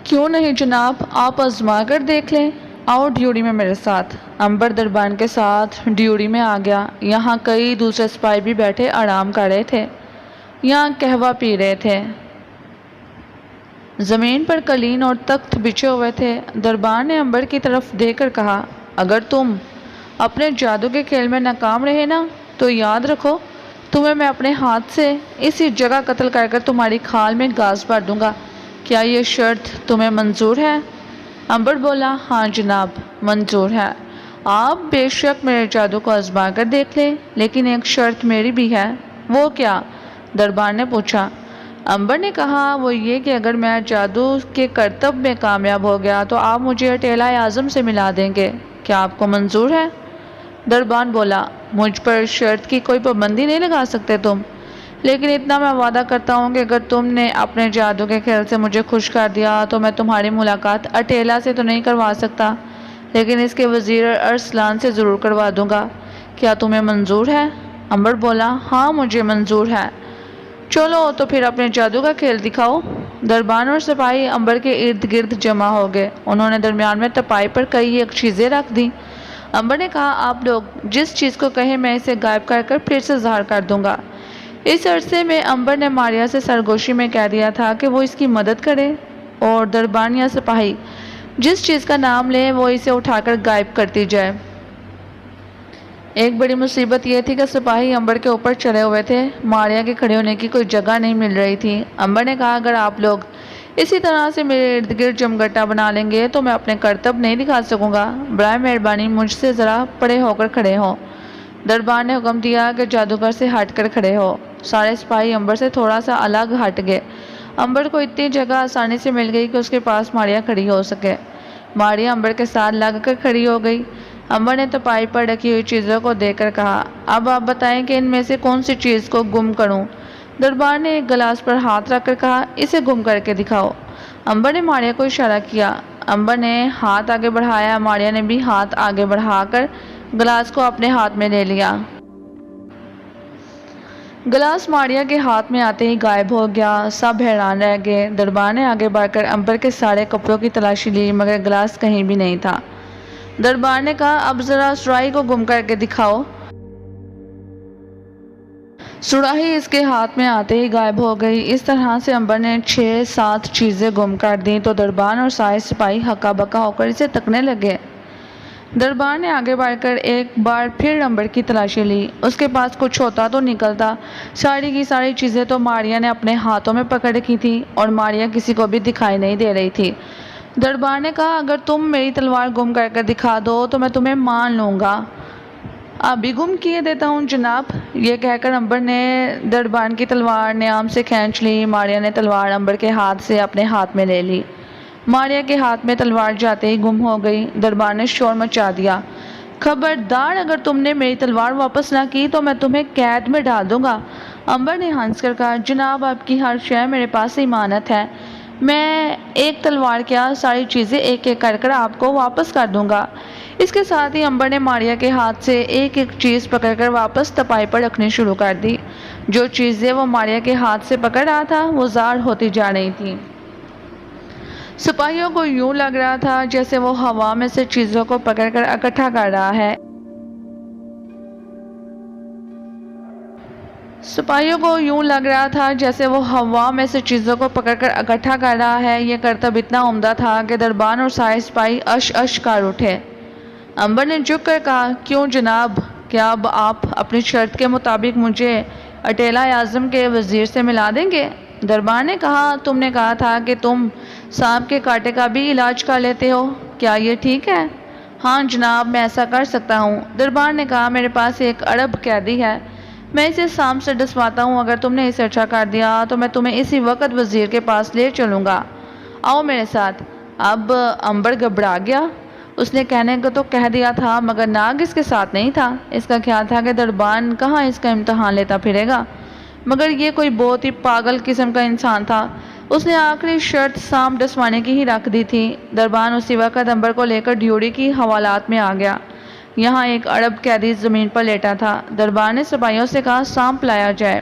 کیوں نہیں جناب، آپ آزما کر دیکھ لیں، آؤ ڈیوڑی میں میرے ساتھ۔ امبر دربان کے ساتھ ڈیوڑی میں آ گیا۔ یہاں کئی دوسرے سپاہی بھی بیٹھے آرام کر رہے تھے، یہاں قہوہ پی رہے تھے۔ زمین پر قالین اور تخت بچھے ہوئے تھے۔ دربان نے امبر کی طرف دیکھ کر کہا، اگر تم اپنے جادو کے کھیل میں ناکام رہے نا تو یاد رکھو، تمہیں میں اپنے ہاتھ سے اسی جگہ قتل کر کر تمہاری کھال میں گھاس بھر دوں گا۔ کیا یہ شرط تمہیں منظور ہے؟ امبر بولا، ہاں جناب، منظور ہے۔ آپ بے شک میرے جادو کو آزما کر دیکھ لیں، لیکن ایک شرط میری بھی ہے۔ وہ کیا؟ دربان نے پوچھا۔ امبر نے کہا، وہ یہ کہ اگر میں جادو کے کرتب میں کامیاب ہو گیا تو آپ مجھے اٹیلا اعظم سے ملا دیں گے۔ کیا آپ کو منظور ہے؟ دربان بولا، مجھ پر شرط کی کوئی پابندی نہیں لگا سکتے تم، لیکن اتنا میں وعدہ کرتا ہوں کہ اگر تم نے اپنے جادو کے کھیل سے مجھے خوش کر دیا تو میں تمہاری ملاقات اٹیلا سے تو نہیں کروا سکتا، لیکن اس کے وزیر ارسلان سے ضرور کروا دوں گا۔ کیا تمہیں منظور ہے؟ امبر بولا، ہاں مجھے منظور ہے۔ چلو تو پھر اپنے جادو کا کھیل دکھاؤ۔ دربان اور سپاہی امبر کے ارد گرد جمع ہو گئے۔ انہوں نے درمیان میں تپائی پر کئی ایک چیزیں رکھ دیں۔ امبر نے کہا، آپ لوگ جس چیز کو کہیں میں اسے غائب کر کر پھر سے ظاہر کر دوں گا۔ اس عرصے میں امبر نے ماریا سے سرگوشی میں کہہ دیا تھا کہ وہ اس کی مدد کرے، اور دربان یا سپاہی جس چیز کا نام لیں وہ اسے اٹھا کر غائب کرتی جائے۔ ایک بڑی مصیبت یہ تھی کہ سپاہی امبر کے اوپر چڑھے ہوئے تھے، ماریا کے کھڑے ہونے کی کوئی جگہ نہیں مل رہی تھی۔ امبر نے کہا، اگر آپ لوگ اسی طرح سے میرے ارد گرد جمگٹا بنا لیں گے تو میں اپنے کرتب نہیں دکھا سکوں گا۔ برائے مہربانی مجھ سے ذرا پرے ہو کر کھڑے ہو۔ دربان نے حکم دیا کہ جادوگر سے ہٹ کر کھڑے ہو۔ سارے سپاہی امبر سے تھوڑا سا الگ ہٹ گئے۔ امبر کو اتنی جگہ آسانی سے مل گئی کہ اس کے پاس ماریا کھڑی ہو سکے۔ ماریا امبر کے ساتھ لگ کر کھڑی ہو گئی۔ امبر نے تپائی پر رکھی ہوئی چیزوں کو دیکھ کر کہا، اب آپ بتائیں کہ ان میں سے کون سی چیز کو گم کروں؟ دربان نے ایک گلاس پر ہاتھ رکھ کر کہا، اسے گم کر کے دکھاؤ۔ امبر نے ماریا کو اشارہ کیا۔ امبر نے ہاتھ آگے بڑھایا، ماریا نے بھی ہاتھ آگے بڑھا کر گلاس کو اپنے ہاتھ میں لے لیا۔ گلاس ماریا کے ہاتھ میں آتے ہی غائب ہو گیا۔ سب حیران رہ گئے۔ دربان نے آگے بڑھ کر امبر کے سارے کپڑوں کی تلاشی لی، مگر گلاس کہیں بھی نہیں تھا۔ دربان نے کہا، اب ذرا سراہی کو گم کر کے دکھاؤ۔ سراہی اس کے ہاتھ میں آتے ہی غائب ہو گئی۔ اس طرح سے امبر نے 6-7 چیزیں گم کر دیں تو دربان اور سارے سپاہی ہکا بکا ہو کر اسے تکنے لگے۔ دربان نے آگے بڑھ کر ایک بار پھر امبر کی تلاشی لی۔ اس کے پاس کچھ ہوتا تو نکلتا۔ ساری کی ساری چیزیں تو ماریا نے اپنے ہاتھوں میں پکڑ رکھی تھی، اور ماریا کسی کو بھی دکھائی نہیں دے رہی تھی۔ دربان نے کہا، اگر تم میری تلوار گم کر کے دکھا دو تو میں تمہیں مان لوں گا۔ ابھی گم کیے دیتا ہوں جناب۔ یہ کہہ کر امبر نے دربان کی تلوار نیام سے کھینچ لی۔ ماریا نے تلوار امبر کے ہاتھ سے اپنے ہاتھ میں لے لی۔ ماریا کے ہاتھ میں تلوار جاتے ہی گم ہو گئی۔ دربان نے شور مچا دیا، خبردار، اگر تم نے میری تلوار واپس نہ کی تو میں تمہیں قید میں ڈال دوں گا۔ امبر نے ہنس کر کہا، جناب آپ کی ہر شے میرے پاس امانت ہے، میں ایک تلوار کیا ساری چیزیں ایک ایک کر کر آپ کو واپس کر دوں گا۔ اس کے ساتھ ہی امبر نے ماریا کے ہاتھ سے ایک ایک چیز پکڑ کر واپس تپائی پر رکھنی شروع کر دی۔ جو چیزیں وہ ماریا کے ہاتھ سے پکڑ رہا تھا وہ ظاہر ہوتی جا رہی تھیں۔ سپاہیوں کو یوں لگ رہا تھا جیسے وہ ہوا میں سے چیزوں کو پکڑ کر اکٹھا کر رہا ہے۔ سپاہیوں کو یوں لگ رہا تھا جیسے وہ ہوا میں سے چیزوں کو پکڑ کر اکٹھا کر رہا ہے۔ یہ کرتب اتنا عمدہ تھا کہ دربان اور سارے سپاہی اش اش کر اٹھے۔ امبر نے جھک کر کہا، کیوں جناب، کیا اب آپ اپنی شرط کے مطابق مجھے اٹیلا اعظم کے وزیر سے ملا دیں گے؟ دربان نے کہا، تم نے کہا تھا کہ تم سانپ کے کانٹے کا بھی علاج کر لیتے ہو، کیا یہ ٹھیک ہے؟ ہاں جناب، میں ایسا کر سکتا ہوں۔ دربان نے کہا، میرے پاس ایک عرب قیدی ہے، میں اسے سانپ سے ڈسواتا ہوں۔ اگر تم نے اسے اچھا کر دیا تو میں تمہیں اسی وقت وزیر کے پاس لے چلوں گا۔ آؤ میرے ساتھ۔ اب امبر گھبرا گیا۔ اس نے کہنے کو تو کہہ دیا تھا، مگر ناگ اس کے ساتھ نہیں تھا۔ اس کا خیال تھا کہ دربان کہاں اس کا امتحان لیتا پھرے گا، مگر یہ کوئی بہت ہی پاگل قسم کا انسان تھا۔ اس نے آخری شرط سانپ ڈسوانے کی ہی رکھ دی تھی۔ دربان اسی وقت امبر کو لے کر ڈیوڑی کی حوالات میں آ گیا۔ یہاں ایک عرب قیدی زمین پر لیٹا تھا۔ دربان نے سپاہیوں سے کہا، سانپ لایا جائے۔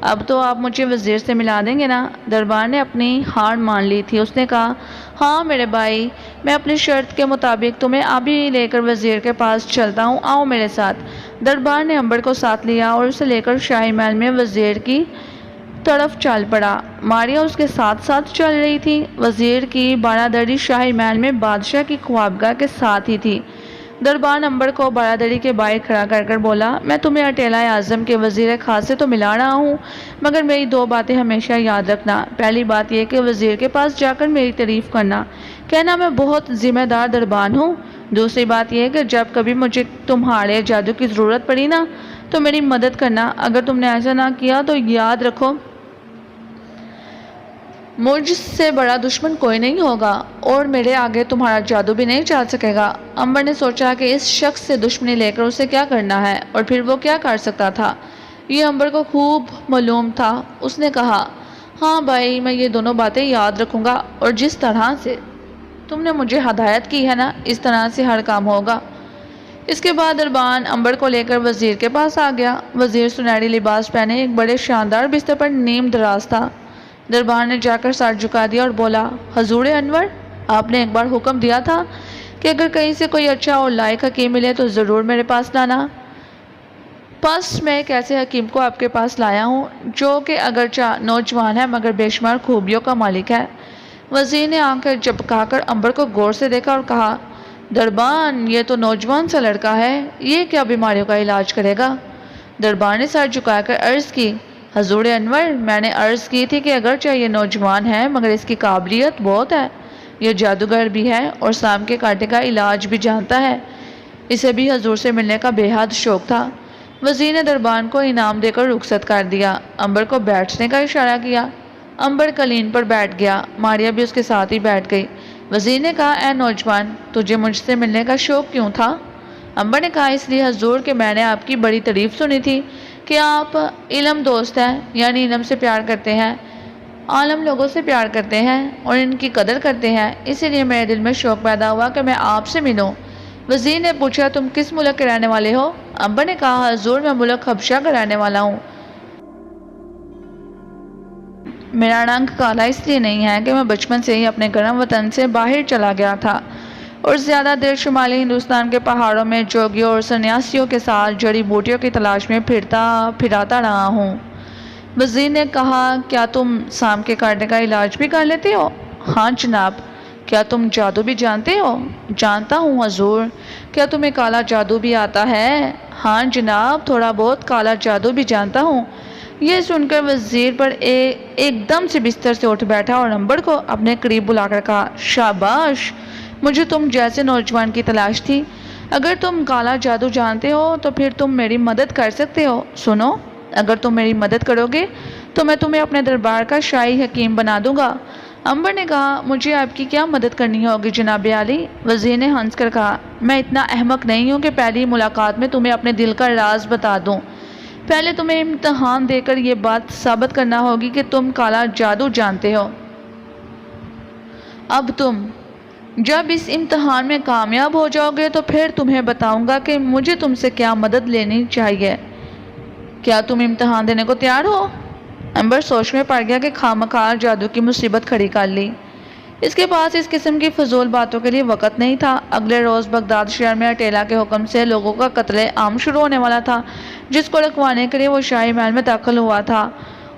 اب تو آپ مجھے وزیر سے ملا دیں گے نا؟ دربار نے اپنی ہار مان لی تھی۔ اس نے کہا، ہاں میرے بھائی، میں اپنی شرط کے مطابق تمہیں ابھی لے کر وزیر کے پاس چلتا ہوں، آؤ میرے ساتھ۔ دربار نے امبر کو ساتھ لیا اور اسے لے کر شاہی محل میں وزیر کی طرف چل پڑا۔ ماریا اس کے ساتھ ساتھ چل رہی تھی۔ وزیر کی بارادری شاہی محل میں بادشاہ کی خوابگاہ کے ساتھ ہی تھی۔ دربان امبر کو بارادری کے باہر کھڑا کر کر بولا، میں تمہیں اٹیلہ اعظم کے وزیر خاص سے تو ملا رہا ہوں، مگر میری دو باتیں ہمیشہ یاد رکھنا۔ پہلی بات یہ کہ وزیر کے پاس جا کر میری تعریف کرنا، کہنا میں بہت ذمہ دار دربان ہوں۔ دوسری بات یہ کہ جب کبھی مجھے تمہارے جادو کی ضرورت پڑی نا تو میری مدد کرنا۔ اگر تم نے ایسا نہ کیا تو یاد رکھو مجھ سے بڑا دشمن کوئی نہیں ہوگا اور میرے آگے تمہارا جادو بھی نہیں چل سکے گا۔ امبر نے سوچا کہ اس شخص سے دشمنی لے کر اسے کیا کرنا ہے اور پھر وہ کیا کر سکتا تھا، یہ امبر کو خوب معلوم تھا۔ اس نے کہا، ہاں بھائی، میں یہ دونوں باتیں یاد رکھوں گا اور جس طرح سے تم نے مجھے ہدایت کی ہے نا، اس طرح سے ہر کام ہوگا۔ اس کے بعد دربان امبر کو لے کر وزیر کے پاس آ گیا۔ وزیر سنہری لباس پہنے ایک بڑے شاندار بستر پر نیم دراز تھا۔ دربار نے جا کر سر جھکا دیا اور بولا، حضور انور، آپ نے ایک بار حکم دیا تھا کہ اگر کہیں سے کوئی اچھا اور لائق حکیم ملے تو ضرور میرے پاس لانا۔ پس میں ایک ایسے حکیم کو آپ کے پاس لایا ہوں جو کہ اگرچہ نوجوان ہے مگر بے شمار خوبیوں کا مالک ہے۔ وزیر نے آنکھیں جھپکا کر امبر کو غور سے دیکھا اور کہا، دربان، یہ تو نوجوان سا لڑکا ہے، یہ کیا بیماریوں کا علاج کرے گا؟ دربار نے سر جھکا کر عرض کی، حضور انور، میں نے عرض کی تھی کہ اگرچہ یہ نوجوان ہے مگر اس کی قابلیت بہت ہے، یہ جادوگر بھی ہے اور سام کے کانٹے کا علاج بھی جانتا ہے۔ اسے بھی حضور سے ملنے کا بے حد شوق تھا۔ وزیر نے دربان کو انعام دے کر رخصت کر دیا۔ امبر کو بیٹھنے کا اشارہ کیا۔ امبر قالین پر بیٹھ گیا۔ ماریا بھی اس کے ساتھ ہی بیٹھ گئی۔ وزیر نے کہا، اے نوجوان، تجھے مجھ سے ملنے کا شوق کیوں تھا؟ امبر نے کہا، اس لیے حضور کہ میں نے آپ کی بڑی تعریف سنی تھی کہ آپ علم دوست ہیں، یعنی علم سے پیار کرتے ہیں، عالم لوگوں سے پیار کرتے ہیں اور ان کی قدر کرتے ہیں، اسی لیے میرے دل میں شوق پیدا ہوا کہ میں آپ سے ملوں۔ وزیر نے پوچھا، تم کس ملک کے رہنے والے ہو؟ امبر نے کہا، حضور میں ملک حبشہ کا رہنے والا ہوں۔ میرا رنگ کالا اس لیے نہیں ہے کہ میں بچپن سے ہی اپنے گرم وطن سے باہر چلا گیا تھا اور زیادہ دیر شمالی ہندوستان کے پہاڑوں میں جوگیوں اور سنیاسیوں کے ساتھ جڑی بوٹیوں کی تلاش میں پھراتا رہا ہوں۔ وزیر نے کہا، کیا تم سام کے کانٹے کا علاج بھی کر لیتے ہو؟ ہاں جناب۔ کیا تم جادو بھی جانتے ہو؟ جانتا ہوں حضور۔ کیا تمہیں کالا جادو بھی آتا ہے؟ ہاں جناب، تھوڑا بہت کالا جادو بھی جانتا ہوں۔ یہ سن کر وزیر پر ایک دم سے بستر سے اٹھ بیٹھا اور امبر کو اپنے قریب بلا کر کہا، شاباش، مجھے تم جیسے نوجوان کی تلاش تھی۔ اگر تم کالا جادو جانتے ہو تو پھر تم میری مدد کر سکتے ہو۔ سنو، اگر تم میری مدد کرو گے تو میں تمہیں اپنے دربار کا شاہی حکیم بنا دوں گا۔ امبر نے کہا، مجھے آپ کی کیا مدد کرنی ہوگی جناب عالی؟ وزیر نے ہنس کر کہا، میں اتنا احمق نہیں ہوں کہ پہلی ملاقات میں تمہیں اپنے دل کا راز بتا دوں۔ پہلے تمہیں امتحان دے کر یہ بات ثابت کرنا ہوگی کہ تم کالا جادو جانتے ہو۔ اب تم جب اس امتحان میں کامیاب ہو جاؤ گے تو پھر تمہیں بتاؤں گا کہ مجھے تم سے کیا مدد لینی چاہیے۔ کیا تم امتحان دینے کو تیار ہو؟ امبر سوچ میں پڑ گیا کہ خامخواہ جادو کی مصیبت کھڑی کر لی۔ اس کے پاس اس قسم کی فضول باتوں کے لیے وقت نہیں تھا۔ اگلے روز بغداد شہر میں اٹیلا کے حکم سے لوگوں کا قتل عام شروع ہونے والا تھا، جس کو رکوانے کے لیے وہ شاہی محل میں داخل ہوا تھا،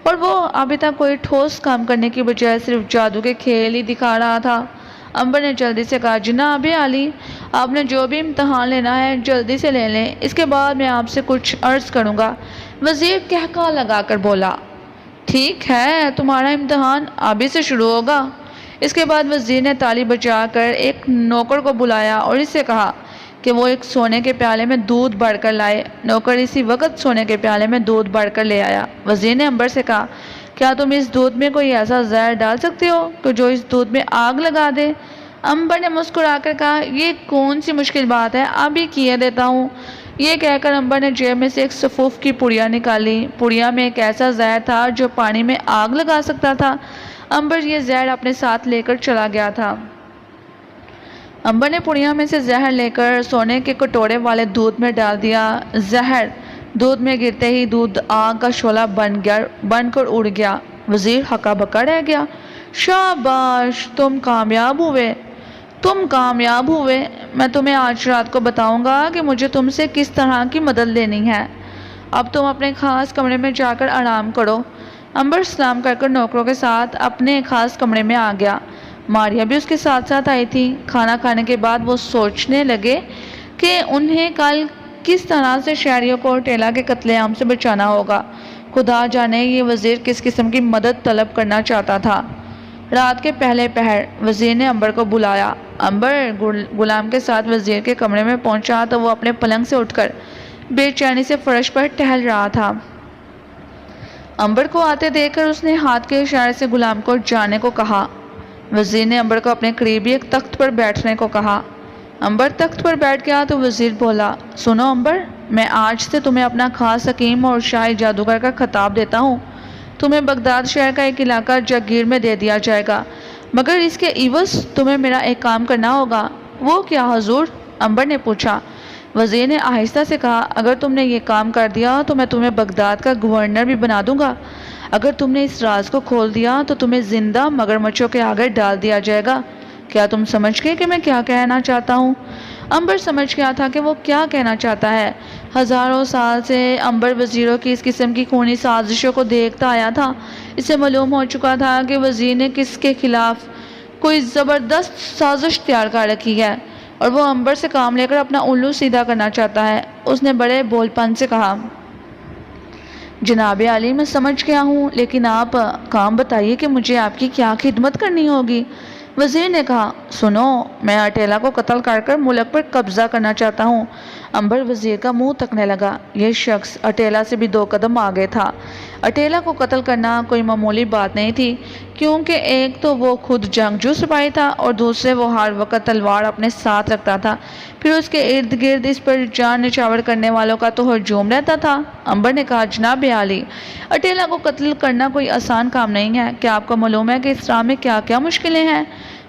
اور وہ ابھی تک کوئی ٹھوس کام کرنے کی بجائے صرف جادو کے کھیل ہی دکھا رہا تھا۔ امبر نے جلدی سے کہا، جناب عالی، آپ نے جو بھی امتحان لینا ہے جلدی سے لے لیں، اس کے بعد میں آپ سے کچھ عرض کروں گا۔ وزیر قہقہہ لگا کر بولا، ٹھیک ہے، تمہارا امتحان ابھی سے شروع ہوگا۔ اس کے بعد وزیر نے تالی بجا کر ایک نوکر کو بلایا اور اس سے کہا کہ وہ ایک سونے کے پیالے میں دودھ بھر کر لائے۔ نوکر اسی وقت سونے کے پیالے میں دودھ بھر کر لے آیا۔ وزیر نے امبر سے کہا، کیا تم اس دودھ میں کوئی ایسا زہر ڈال سکتے ہو کہ جو اس دودھ میں آگ لگا دے؟ امبر نے مسکرا کر کہا، یہ کون سی مشکل بات ہے، ابھی کیے دیتا ہوں۔ یہ کہہ کر امبر نے جیب میں سے ایک سفوف کی پڑیا نکالی۔ پڑیا میں ایک ایسا زہر تھا جو پانی میں آگ لگا سکتا تھا۔ امبر یہ زہر اپنے ساتھ لے کر چلا گیا تھا۔ امبر نے پڑیا میں سے زہر لے کر سونے کے کٹورے والے دودھ میں ڈال دیا۔ زہر دودھ میں گرتے ہی دودھ آگ کا شعلہ بن کر اڑ گیا۔ وزیر ہکا بکا رہ گیا۔ شاباش، تم کامیاب ہوئے۔ میں تمہیں آج رات کو بتاؤں گا کہ مجھے تم سے کس طرح کی مدد لینی ہے۔ اب تم اپنے خاص کمرے میں جا کر آرام کرو۔ امبر سلام کر نوکروں کے ساتھ اپنے خاص کمرے میں آ گیا۔ ماریا بھی اس کے ساتھ ساتھ آئی تھی۔ کھانا کھانے کے بعد وہ سوچنے لگے کہ انہیں کل کس طرح سے شہریوں کو اٹیلا کے قتل عام سے بچانا ہوگا۔ خدا جانے یہ وزیر کس قسم کی مدد طلب کرنا چاہتا تھا۔ رات کے پہلے پہر وزیر نے امبر کو بلایا۔ امبر غلام کے ساتھ وزیر کے کمرے میں پہنچا تو وہ اپنے پلنگ سے اٹھ کر بے چینی سے فرش پر ٹہل رہا تھا۔ امبر کو آتے دیکھ کر اس نے ہاتھ کے اشارے سے غلام کو جانے کو کہا۔ وزیر نے امبر کو اپنے قریب ایک تخت پر بیٹھنے کو کہا۔ امبر تخت پر بیٹھ گیا تو وزیر بولا، سنو امبر، میں آج سے تمہیں اپنا خاص حکیم اور شاہی جادوگر کا خطاب دیتا ہوں۔ تمہیں بغداد شہر کا ایک علاقہ جاگیر میں دے دیا جائے گا، مگر اس کے عوض تمہیں میرا ایک کام کرنا ہوگا۔ وہ کیا حضور؟ امبر نے پوچھا۔ وزیر نے آہستہ سے کہا، اگر تم نے یہ کام کر دیا تو میں تمہیں بغداد کا گورنر بھی بنا دوں گا۔ اگر تم نے اس راز کو کھول دیا تو تمہیں زندہ مگرمچھوں کے آگے ڈال دیا جائے گا۔ کیا تم سمجھ گئے کہ میں کیا کہنا چاہتا ہوں؟ امبر سمجھ گیا تھا کہ وہ کیا کہنا چاہتا ہے۔ ہزاروں سال سے امبر وزیروں کی اس قسم کی خونی سازشوں کو دیکھتا آیا تھا۔ اسے معلوم ہو چکا تھا کہ وزیر نے کس کے خلاف کوئی زبردست سازش تیار کر رکھی ہے اور وہ امبر سے کام لے کر اپنا الو سیدھا کرنا چاہتا ہے۔ اس نے بڑے بول پن سے کہا، جناب عالی، میں سمجھ گیا ہوں، لیکن آپ کام بتائیے کہ مجھے آپ کی کیا خدمت کرنی ہوگی۔ وزیر نے کہا، سنو، میں اٹیلا کو قتل کر ملک پر قبضہ کرنا چاہتا ہوں۔ امبر وزیر کا منہ تکنے لگا۔ یہ شخص اٹیلا سے بھی 2 قدم آگے تھا۔ اٹیلا کو قتل کرنا کوئی معمولی بات نہیں تھی، کیونکہ ایک تو وہ خود جنگجو سپاہی تھا اور دوسرے وہ ہر وقت تلوار اپنے ساتھ رکھتا تھا، پھر اس کے ارد گرد اس پر جان نچھاور کرنے والوں کا تو ہجوم رہتا تھا۔ امبر نے کہا، جناب عالی، اٹیلا کو قتل کرنا کوئی آسان کام نہیں ہے۔ کیا آپ کو معلوم ہے کہ اس راہ میں کیا کیا مشکلیں ہیں؟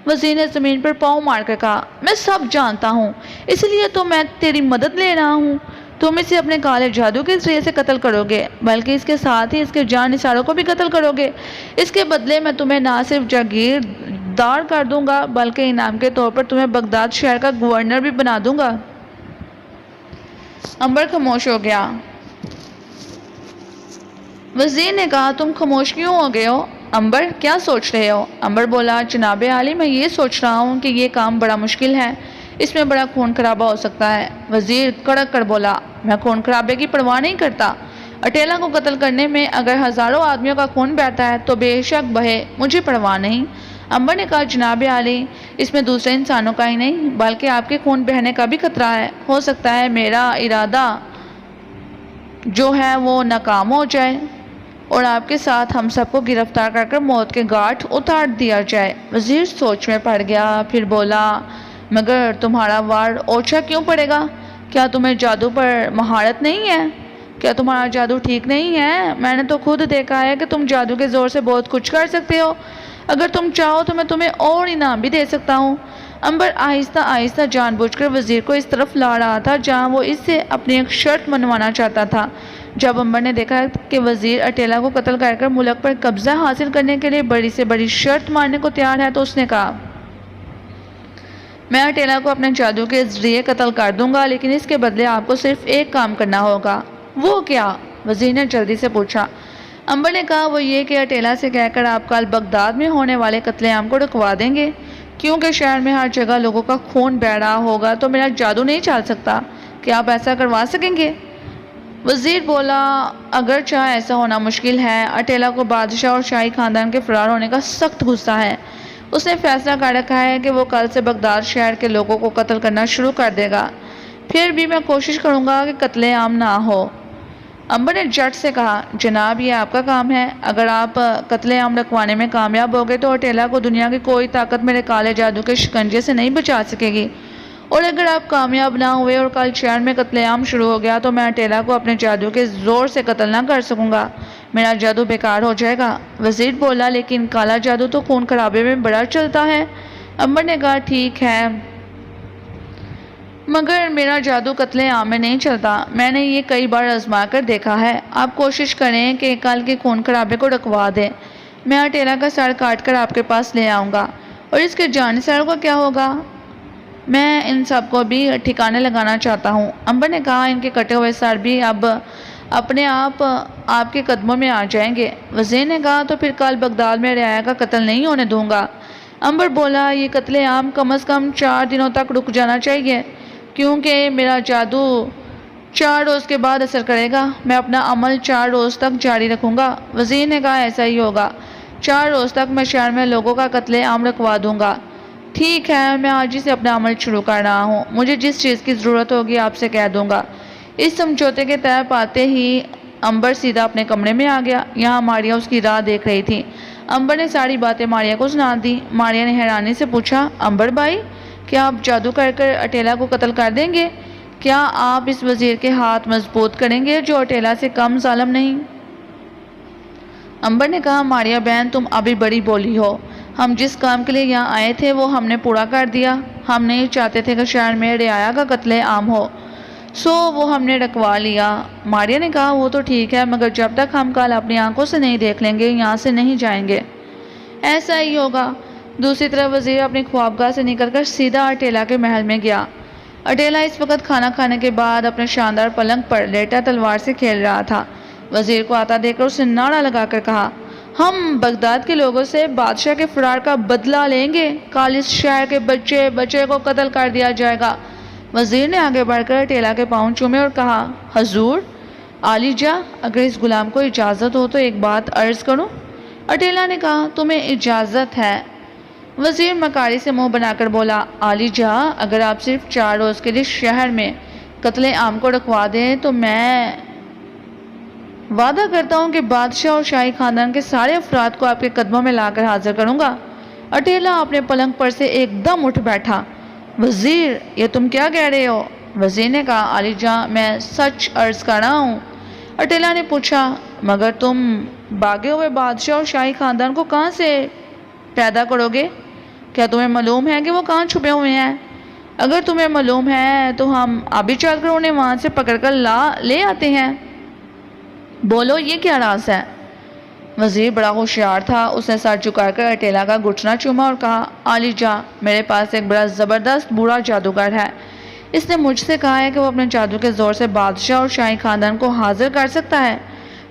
وزیر نے زمین پر پاؤں مار کر کہا، میں سب جانتا ہوں، اس لیے تو میں تیری مدد لے رہا ہوں۔ تم اسے اپنے کالے جادو کے ذریعے سے قتل کرو گے، بلکہ اس کے ساتھ ہی اس کے جان نثاروں کو بھی قتل کرو گے۔ اس کے بدلے میں تمہیں نہ صرف جاگیر دار کر دوں گا، بلکہ انعام کے طور پر تمہیں بغداد شہر کا گورنر بھی بنا دوں گا۔ امبر خاموش ہو گیا۔ وزیر نے کہا، تم خاموش کیوں ہو گئے ہو؟ امبر، کیا سوچ رہے ہو؟ امبر بولا، جناب عالی، میں یہ سوچ رہا ہوں کہ یہ کام بڑا مشکل ہے، اس میں بڑا خون خرابہ ہو سکتا ہے۔ وزیر کڑک کر بولا، میں خون خرابے کی پرواہ نہیں کرتا۔ اٹیلا کو قتل کرنے میں اگر ہزاروں آدمیوں کا خون بہتا ہے تو بے شک بہے، مجھے پرواہ نہیں۔ امبر نے کہا، جناب عالی، اس میں دوسرے انسانوں کا ہی نہیں بلکہ آپ کے خون بہنے کا بھی خطرہ ہے۔ ہو سکتا ہے میرا ارادہ جو ہے وہ ناکام ہو جائے اور آپ کے ساتھ ہم سب کو گرفتار کر موت کے گھاٹ اتار دیا جائے۔ وزیر سوچ میں پڑ گیا، پھر بولا، مگر تمہارا وار اوچھا کیوں پڑے گا؟ کیا تمہیں جادو پر مہارت نہیں ہے؟ کیا تمہارا جادو ٹھیک نہیں ہے؟ میں نے تو خود دیکھا ہے کہ تم جادو کے زور سے بہت کچھ کر سکتے ہو۔ اگر تم چاہو تو میں تمہیں اور انعام بھی دے سکتا ہوں۔ امبر آہستہ آہستہ جان بوجھ کر وزیر کو اس طرف لا رہا تھا جہاں وہ اس سے اپنی ایک شرط منوانا چاہتا تھا۔ جب امبر نے دیکھا کہ وزیر اٹیلا کو قتل کر ملک پر قبضہ حاصل کرنے کے لیے بڑی سے بڑی شرط ماننے کو تیار ہے تو اس نے کہا، میں اٹیلا کو اپنے جادو کے ذریعے قتل کر دوں گا، لیکن اس کے بدلے آپ کو صرف ایک کام کرنا ہوگا۔ وہ کیا؟ وزیر نے جلدی سے پوچھا۔ امبر نے کہا، وہ یہ کہ اٹیلا سے کہہ کر آپ کل بغداد میں ہونے والے قتل عام کو رکوا دیں گے، کیونکہ شہر میں ہر جگہ لوگوں کا خون بہہ رہا ہوگا تو میرا جادو نہیں چل سکتا۔ کیا آپ ایسا کروا سکیں گے؟ وزیر بولا، اگرچہ ایسا ہونا مشکل ہے، اٹیلا کو بادشاہ اور شاہی خاندان کے فرار ہونے کا سخت غصہ ہے۔ اس نے فیصلہ کر رکھا ہے کہ وہ کل سے بغداد شہر کے لوگوں کو قتل کرنا شروع کر دے گا۔ پھر بھی میں کوشش کروں گا کہ قتل عام نہ ہو۔ امبر نے جٹ سے کہا، جناب یہ آپ کا کام ہے، اگر آپ قتل عام رکھوانے میں کامیاب ہو گئے تو اٹیلا کو دنیا کی کوئی طاقت میرے کالے جادو کے شکنجے سے نہیں بچا سکے گی، اور اگر آپ کامیاب نہ ہوئے اور کل شہر میں قتل عام شروع ہو گیا تو میں اٹیلا کو اپنے جادو کے زور سے قتل نہ کر سکوں گا، میرا جادو بیکار ہو جائے گا۔ وزیر بولا، لیکن کالا جادو تو خون خرابے میں بڑا چلتا ہے۔ امبر نے کہا، ٹھیک ہے، مگر میرا جادو قتل عام میں نہیں چلتا، میں نے یہ کئی بار آزما کر دیکھا ہے۔ آپ کوشش کریں کہ کل کے خون خرابے کو رکوا دیں، میں اٹیلا کا سر کاٹ کر آپ کے پاس لے آؤں گا۔ اور اس کے جان سر کو کیا ہوگا؟ میں ان سب کو بھی ٹھکانے لگانا چاہتا ہوں۔ امبر نے کہا، ان کے کٹے ہوئے سر بھی اب اپنے آپ کے قدموں میں آ جائیں گے۔ وزیر نے کہا، تو پھر کل بغداد میں رعایا کا قتل نہیں ہونے دوں گا۔ امبر بولا، یہ قتل عام کم از کم 4 دنوں تک رک جانا چاہیے، کیونکہ میرا جادو 4 روز کے بعد اثر کرے گا۔ میں اپنا عمل 4 روز تک جاری رکھوں گا۔ وزیر نے کہا، ایسا ہی ہوگا، 4 روز تک میں شہر میں لوگوں کا قتل عام رکھوا دوں گا۔ ٹھیک ہے، میں آج ہی سے اپنا عمل شروع کر رہا ہوں، مجھے جس چیز کی ضرورت ہوگی آپ سے کہہ دوں گا۔ اس سمجھوتے کے طے پاتے ہی امبر سیدھا اپنے کمرے میں آ گیا۔ یہاں ماریا اس کی راہ دیکھ رہی تھی۔ امبر نے ساری باتیں ماریا کو سنا دی۔ ماریا نے حیرانی سے پوچھا، امبر بھائی، کیا آپ جادو کر کر اٹیلا کو قتل کر دیں گے؟ کیا آپ اس وزیر کے ہاتھ مضبوط کریں گے جو اٹیلا سے کم ظالم نہیں؟ امبر نے کہا، ماریا بہن، تم ابھی بڑی بولی ہو۔ ہم جس کام کے لیے یہاں آئے تھے وہ ہم نے پورا کر دیا۔ ہم نہیں چاہتے تھے کہ شہر میں رعایا کا قتل عام ہو، وہ ہم نے رکوا لیا۔ ماریا نے کہا، وہ تو ٹھیک ہے، مگر جب تک ہم کل اپنی آنکھوں سے نہیں دیکھ لیں گے یہاں سے نہیں جائیں گے۔ ایسا ہی ہوگا۔ دوسری طرف وزیر اپنی خوابگاہ سے نکل کر سیدھا اٹیلا کے محل میں گیا۔ اٹیلا اس وقت کھانا کھانے کے بعد اپنے شاندار پلنگ پر لیٹا تلوار سے کھیل رہا تھا۔ وزیر کو آتا دیکھ کر اسے نعرہ لگا کر کہا، ہم بغداد کے لوگوں سے بادشاہ کے فرار کا بدلہ لیں گے، کل اس شہر کے بچے کو قتل کر دیا جائے گا۔ وزیر نے آگے بڑھ کر اٹیلا کے پاؤں چومے اور کہا، حضور عالی جاں، اگر اس غلام کو اجازت ہو تو ایک بات عرض کروں؟ اٹیلا نے کہا، تمہیں اجازت ہے۔ وزیر مکاری سے منہ بنا کر بولا، عالی جاں، اگر آپ صرف 4 روز کے لیے شہر میں قتل عام کو رکھوا دیں تو میں وعدہ کرتا ہوں کہ بادشاہ اور شاہی خاندان کے سارے افراد کو آپ کے قدموں میں لا کر حاضر کروں گا۔ اٹیلا اپنے پلنگ پر سے ایک دم اٹھ بیٹھا۔ وزیر، یہ تم کیا کہہ رہے ہو؟ وزیر نے کہا، عالی جاں، میں سچ عرض کر رہا ہوں۔ اٹیلا نے پوچھا، مگر تم بھاگے ہوئے بادشاہ اور شاہی خاندان کو کہاں سے پیدا کرو گے؟ کیا تمہیں معلوم ہے کہ وہ کہاں چھپے ہوئے ہیں؟ اگر تمہیں معلوم ہے تو ہم ابھی چل کر انہیں وہاں سے پکڑ کر لے آتے ہیں۔ بولو، یہ کیا راز ہے؟ وزیر بڑا ہوشیار تھا، اس نے سر جھکا کر اٹیلا کا گھٹنا چوما اور کہا، عالی جاں، میرے پاس ایک بڑا زبردست بوڑھا جادوگر ہے۔ اس نے مجھ سے کہا ہے کہ وہ اپنے جادو کے زور سے بادشاہ اور شاہی خاندان کو حاضر کر سکتا ہے۔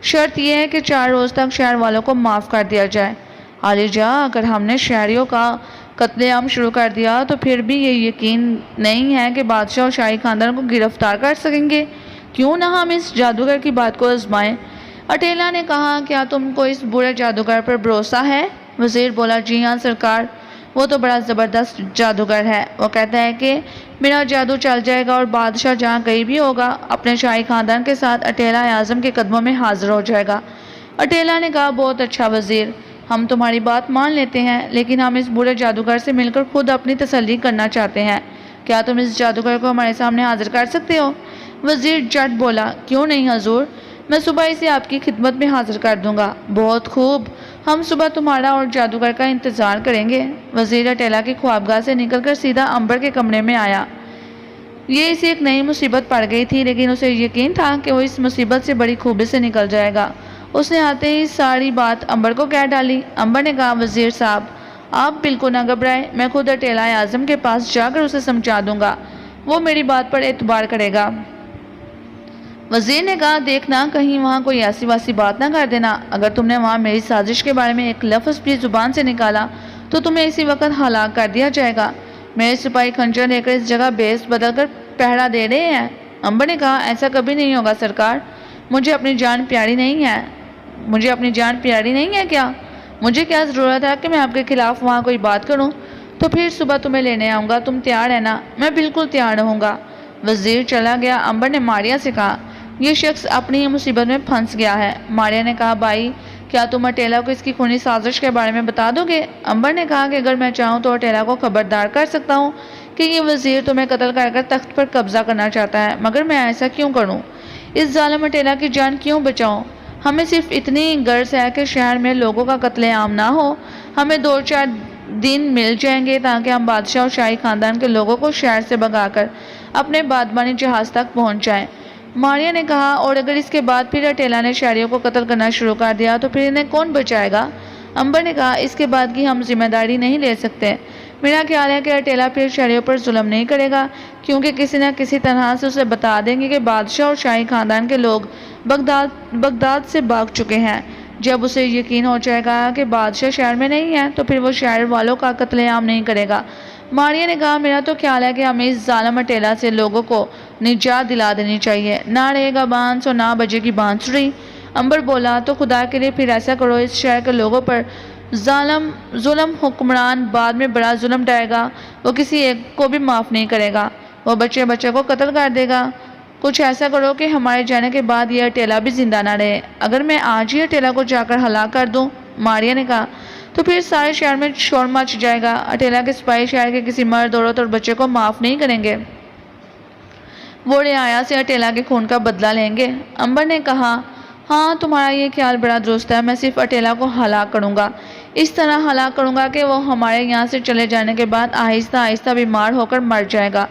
شرط یہ ہے کہ 4 روز تک شہر والوں کو معاف کر دیا جائے۔ عالی جاں، اگر ہم نے شہریوں کا قتل عام شروع کر دیا تو پھر بھی یہ یقین نہیں ہے کہ بادشاہ اور شاہی خاندان کو گرفتار کر سکیں گے۔ کیوں نہ ہم اس جادوگر کی بات کو آزمائیں؟ اٹیلا نے کہا، کیا تم کو اس بوڑھے جادوگر پر بھروسہ ہے؟ وزیر بولا، جی ہاں سرکار، وہ تو بڑا زبردست جادوگر ہے۔ وہ کہتا ہے کہ میرا جادو چل جائے گا اور بادشاہ جہاں کہیں بھی ہوگا اپنے شاہی خاندان کے ساتھ اٹیلا اعظم کے قدموں میں حاضر ہو جائے گا۔ اٹیلا نے کہا، بہت اچھا وزیر، ہم تمہاری بات مان لیتے ہیں، لیکن ہم اس بوڑھے جادوگر سے مل کر خود اپنی تسلی کرنا چاہتے ہیں۔ کیا تم اس جادوگر کو ہمارے سامنے حاضر کر سکتے ہو؟ وزیر جٹ بولا، کیوں نہیں حضور، میں صبح اسے آپ کی خدمت میں حاضر کر دوں گا۔ بہت خوب، ہم صبح تمہارا اور جادوگر کا انتظار کریں گے۔ وزیر اٹیلا کی خوابگاہ سے نکل کر سیدھا امبر کے کمرے میں آیا۔ یہ اسے ایک نئی مصیبت پڑ گئی تھی، لیکن اسے یقین تھا کہ وہ اس مصیبت سے بڑی خوبی سے نکل جائے گا۔ اس نے آتے ہی ساری بات امبر کو کہہ ڈالی۔ امبر نے کہا، وزیر صاحب، آپ بالکل نہ گھبرائیں، میں خود اٹیلا اعظم کے پاس جا کر اسے سمجھا دوں گا، وہ میری بات پر اعتبار کرے گا۔ وزیر نے کہا، دیکھنا کہیں وہاں کوئی ایسی ویسی بات نہ کر دینا، اگر تم نے وہاں میری سازش کے بارے میں ایک لفظ بھی زبان سے نکالا تو تمہیں اسی وقت ہلاک کر دیا جائے گا۔ میرے سپاہی خنجر لے کر اس جگہ بیس بدل کر پہرا دے رہے ہیں۔ امبر نے کہا، ایسا کبھی نہیں ہوگا سرکار، مجھے اپنی جان پیاری نہیں ہے کیا؟ مجھے کیا ضرورت ہے کہ میں آپ کے خلاف وہاں کوئی بات کروں؟ تو پھر صبح تمہیں لینے آؤں گا، تم تیار ہے نا؟ میں بالکل تیار رہوں گا۔ وزیر چلا گیا۔ امبر نے ماریا سے کہا، یہ شخص اپنی ہی مصیبت میں پھنس گیا ہے۔ ماریا نے کہا، بھائی، کیا تم اٹیلا کو اس کی خونی سازش کے بارے میں بتا دو گے؟ امبر نے کہا کہ اگر میں چاہوں تو اٹیلا کو خبردار کر سکتا ہوں کہ یہ وزیر تمہیں قتل کر کر تخت پر قبضہ کرنا چاہتا ہے، مگر میں ایسا کیوں کروں؟ اس ظالم اٹیلا کی جان کیوں بچاؤں؟ ہمیں صرف اتنی غرض ہے کہ شہر میں لوگوں کا قتل عام نہ ہو۔ ہمیں 2-4 دن مل جائیں گے تاکہ ہم بادشاہ اور شاہی خاندان کے لوگوں کو شہر سے بھگا کر اپنے بادبانی جہاز تک پہنچ جائیں۔ ماریا نے کہا، اور اگر اس کے بعد پھر اٹیلا نے شہریوں کو قتل کرنا شروع کر دیا تو پھر انہیں کون بچائے گا؟ امبر نے کہا، اس کے بعد کی ہم ذمہ داری نہیں لے سکتے۔ میرا خیال ہے کہ اٹیلا پھر شہریوں پر ظلم نہیں کرے گا، کیونکہ کسی نہ کسی طرح سے اسے بتا دیں گے کہ بادشاہ اور شاہی خاندان کے لوگ بغداد سے بھاگ چکے ہیں۔ جب اسے یقین ہو جائے گا کہ بادشاہ شہر میں نہیں ہے تو پھر وہ شہر والوں کا قتل عام نہیں کرے گا۔ ماریا نے کہا، میرا تو خیال ہے کہ ہمیں اس ظالم اٹیلا سے لوگوں کو نجات دلا دینی چاہیے، نہ رہے گا بانس اور نہ بجے گی بانسری۔ امبر بولا، تو خدا کے لیے پھر ایسا کرو، اس شہر کے لوگوں پر ظلم حکمران بعد میں بڑا ظلم ڈائے گا، وہ کسی ایک کو بھی معاف نہیں کرے گا، وہ بچے کو قتل کر دے گا۔ کچھ ایسا کرو کہ ہمارے جانے کے بعد یہ اٹیلا بھی زندہ نہ رہے۔ اگر میں آج ہی اٹیلا کو جا کر ہلاک کر دوں، ماریا نے کہا، تو پھر سارے شہر میں شور مچ جائے گا۔ اٹیلا کے سپاہی شہر کے کسی مرد، عورت اور بچے کو معاف نہیں کریں گے، وہ رعایا سے اٹیلا کے خون کا بدلہ لیں گے۔ امبر نے کہا، ہاں تمہارا یہ خیال بڑا درست ہے، میں صرف اٹیلا کو ہلاک کروں گا، اس طرح ہلاک کروں گا کہ وہ ہمارے یہاں سے چلے جانے کے بعد آہستہ آہستہ بیمار ہو کر مر جائے گا۔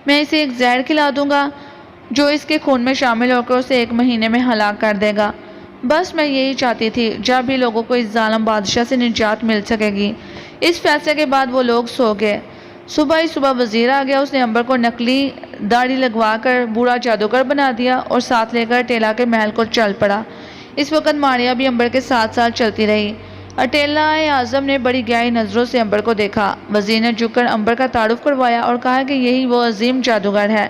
میں اسے ایک زہر کھلا دوں گا جو اس کے خون میں شامل ہو کر اسے 1 مہینے میں ہلاک کر دے گا۔ بس میں یہی چاہتی تھی، جب بھی لوگوں کو اس ظالم بادشاہ سے نجات مل سکے گی۔ اس فیصلے کے بعد وہ لوگ سو گئے۔ صبح ہی صبح وزیر آ گیا، اس نے امبر کو نقلی داڑھی لگوا کر بوڑھا جادوگر بنا دیا اور ساتھ لے کر اٹیلا کے محل کو چل پڑا۔ اس وقت ماریا بھی امبر کے ساتھ ساتھ چلتی رہی۔ اٹیلا اعظم نے بڑی گہری نظروں سے امبر کو دیکھا۔ وزیر نے جھک کر امبر کا تعارف کروایا اور کہا کہ یہی وہ عظیم جادوگر ہے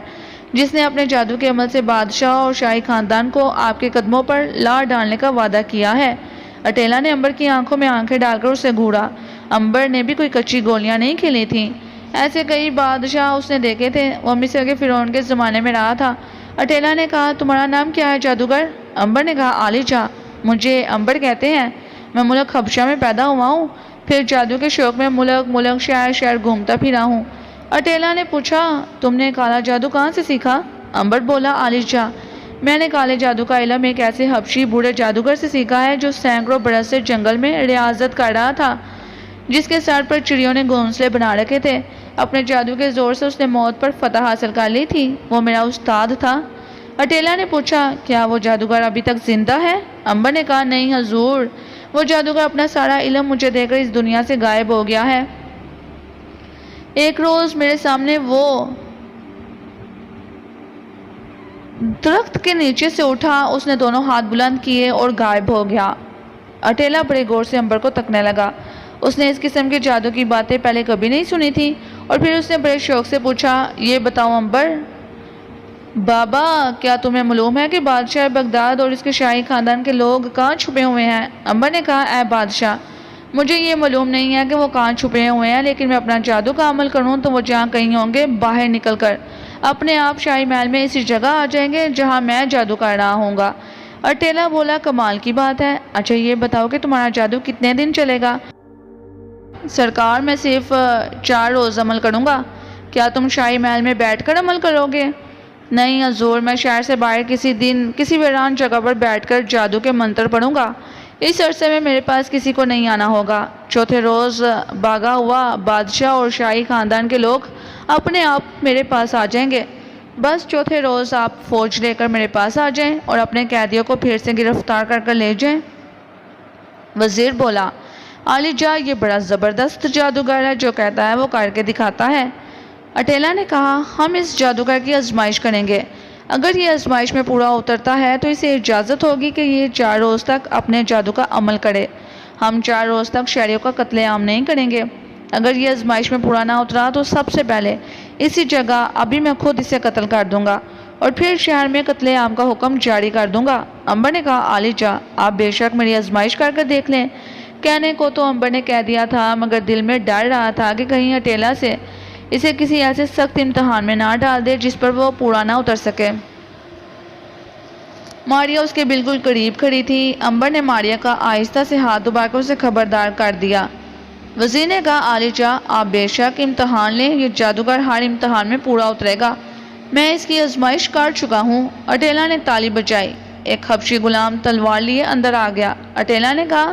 جس نے اپنے جادو کے عمل سے بادشاہ اور شاہی خاندان کو آپ کے قدموں پر لا ڈالنے کا وعدہ کیا ہے۔ اٹیلا نے امبر کی آنکھوں میں آنکھیں ڈال کر اسے گھورا۔ امبر نے بھی کوئی کچی گولیاں نہیں کھیلی تھیں، ایسے کئی بادشاہ اس نے دیکھے تھے، وہ مصر کے فرعون کے زمانے میں رہا تھا۔ اٹیلا نے کہا، تمہارا نام کیا ہے جادوگر؟ امبر نے کہا، عالی جاں، مجھے امبر کہتے ہیں، میں ملک حبشہ میں پیدا ہوا ہوں، پھر جادو کے شوق میں ملک شہر شہر گھومتا پھرا ہوں۔ اٹیلا نے پوچھا، تم نے کالا جادو کہاں سے سیکھا؟ امبر بولا، عالی جاں، میں نے کالے جادو کا علم ایک ایسے حبشی بوڑھے جادوگر سے سیکھا ہے جو سینکڑوں برس سے جنگل میں ریاضت کر رہا تھا، جس کے سر پر چڑیوں نے گھونسلے بنا رکھے تھے۔ اپنے جادو کے زور سے اس نے موت پر فتح حاصل کر لی تھی، وہ میرا استاد تھا۔ اٹیلا نے پوچھا، کیا وہ جادوگر ابھی تک زندہ ہے؟ امبر نے کہا، نہیں حضور، وہ جادوگر اپنا سارا علم مجھے دے کر اس دنیا سے غائب ہو گیا ہے۔ ایک روز میرے سامنے وہ درخت کے نیچے سے اٹھا، اس نے دونوں ہاتھ بلند کیے اور غائب ہو گیا۔ اٹیلا بڑے غور سے امبر کو تکنے لگا۔ اس نے اس قسم کے جادو کی باتیں پہلے کبھی نہیں سنی تھی، اور پھر اس نے بڑے شوق سے پوچھا، یہ بتاؤ امبر بابا، کیا تمہیں معلوم ہے کہ بادشاہ بغداد اور اس کے شاہی خاندان کے لوگ کہاں چھپے ہوئے ہیں؟ امبر نے کہا، اے بادشاہ، مجھے یہ معلوم نہیں ہے کہ وہ کہاں چھپے ہوئے ہیں، لیکن میں اپنا جادو کا عمل کروں تو وہ جہاں کہیں ہوں گے، باہر نکل کر اپنے آپ شاہی محل میں اسی جگہ آ جائیں گے جہاں میں جادو کر رہا ہوں گا۔ اٹیلا بولا، کمال کی بات ہے، اچھا یہ بتاؤ کہ تمہارا جادو کتنے دن چلے گا؟ سرکار، میں صرف 4 روز عمل کروں گا۔ کیا تم شاہی محل میں بیٹھ کر عمل کرو گے؟ نہیں حضور، میں شہر سے باہر کسی ویران جگہ پر بیٹھ کر جادو کے منتر پڑھوں گا۔ اس عرصے میں میرے پاس کسی کو نہیں آنا ہوگا۔ 4تھے روز بھاگا ہوا بادشاہ اور شاہی خاندان کے لوگ اپنے آپ میرے پاس آ جائیں گے۔ بس 4تھے روز آپ فوج لے کر میرے پاس آ جائیں اور اپنے قیدیوں کو پھر سے گرفتار کر لے جائیں۔ وزیر بولا، عالی جاں، یہ بڑا زبردست جادوگر ہے، جو کہتا ہے وہ کر کے دکھاتا ہے۔ اٹیلا نے کہا، ہم اس جادوگر کی آزمائش کریں گے، اگر یہ آزمائش میں پورا اترتا ہے تو اسے اجازت ہوگی کہ یہ 4 روز تک اپنے جادو کا عمل کرے۔ ہم 4 روز تک شہریوں کا قتل عام نہیں کریں گے۔ اگر یہ آزمائش میں پورا نہ اترا تو سب سے پہلے اسی جگہ ابھی میں خود اسے قتل کر دوں گا اور پھر شہر میں قتل عام کا حکم جاری کر دوں گا۔ امبر نے کہا، عالی جاں، آپ بے شک میری آزمائش کر دیکھ لیں۔ کہنے کو تو امبر نے کہہ دیا تھا، مگر دل میں ڈر رہا تھا کہ کہیں اٹیلا سے اسے کسی ایسے سخت امتحان میں نہ ڈال دے جس پر وہ پورا نہ اتر سکے۔ ماریا اس کے بالکل قریب کھڑی تھی۔ امبر نے ماریا کا آہستہ سے ہاتھ دبا کر اسے خبردار کر دیا۔ وزیر نے کہا، عالی جاں، آپ بے شک امتحان لیں، یہ جادوگر ہر امتحان میں پورا اترے گا، میں اس کی آزمائش کر چکا ہوں۔ اٹیلا نے تالی بجائی۔ ایک حبشی غلام تلوار لیے اندر آ گیا۔ اٹیلا نے کہا،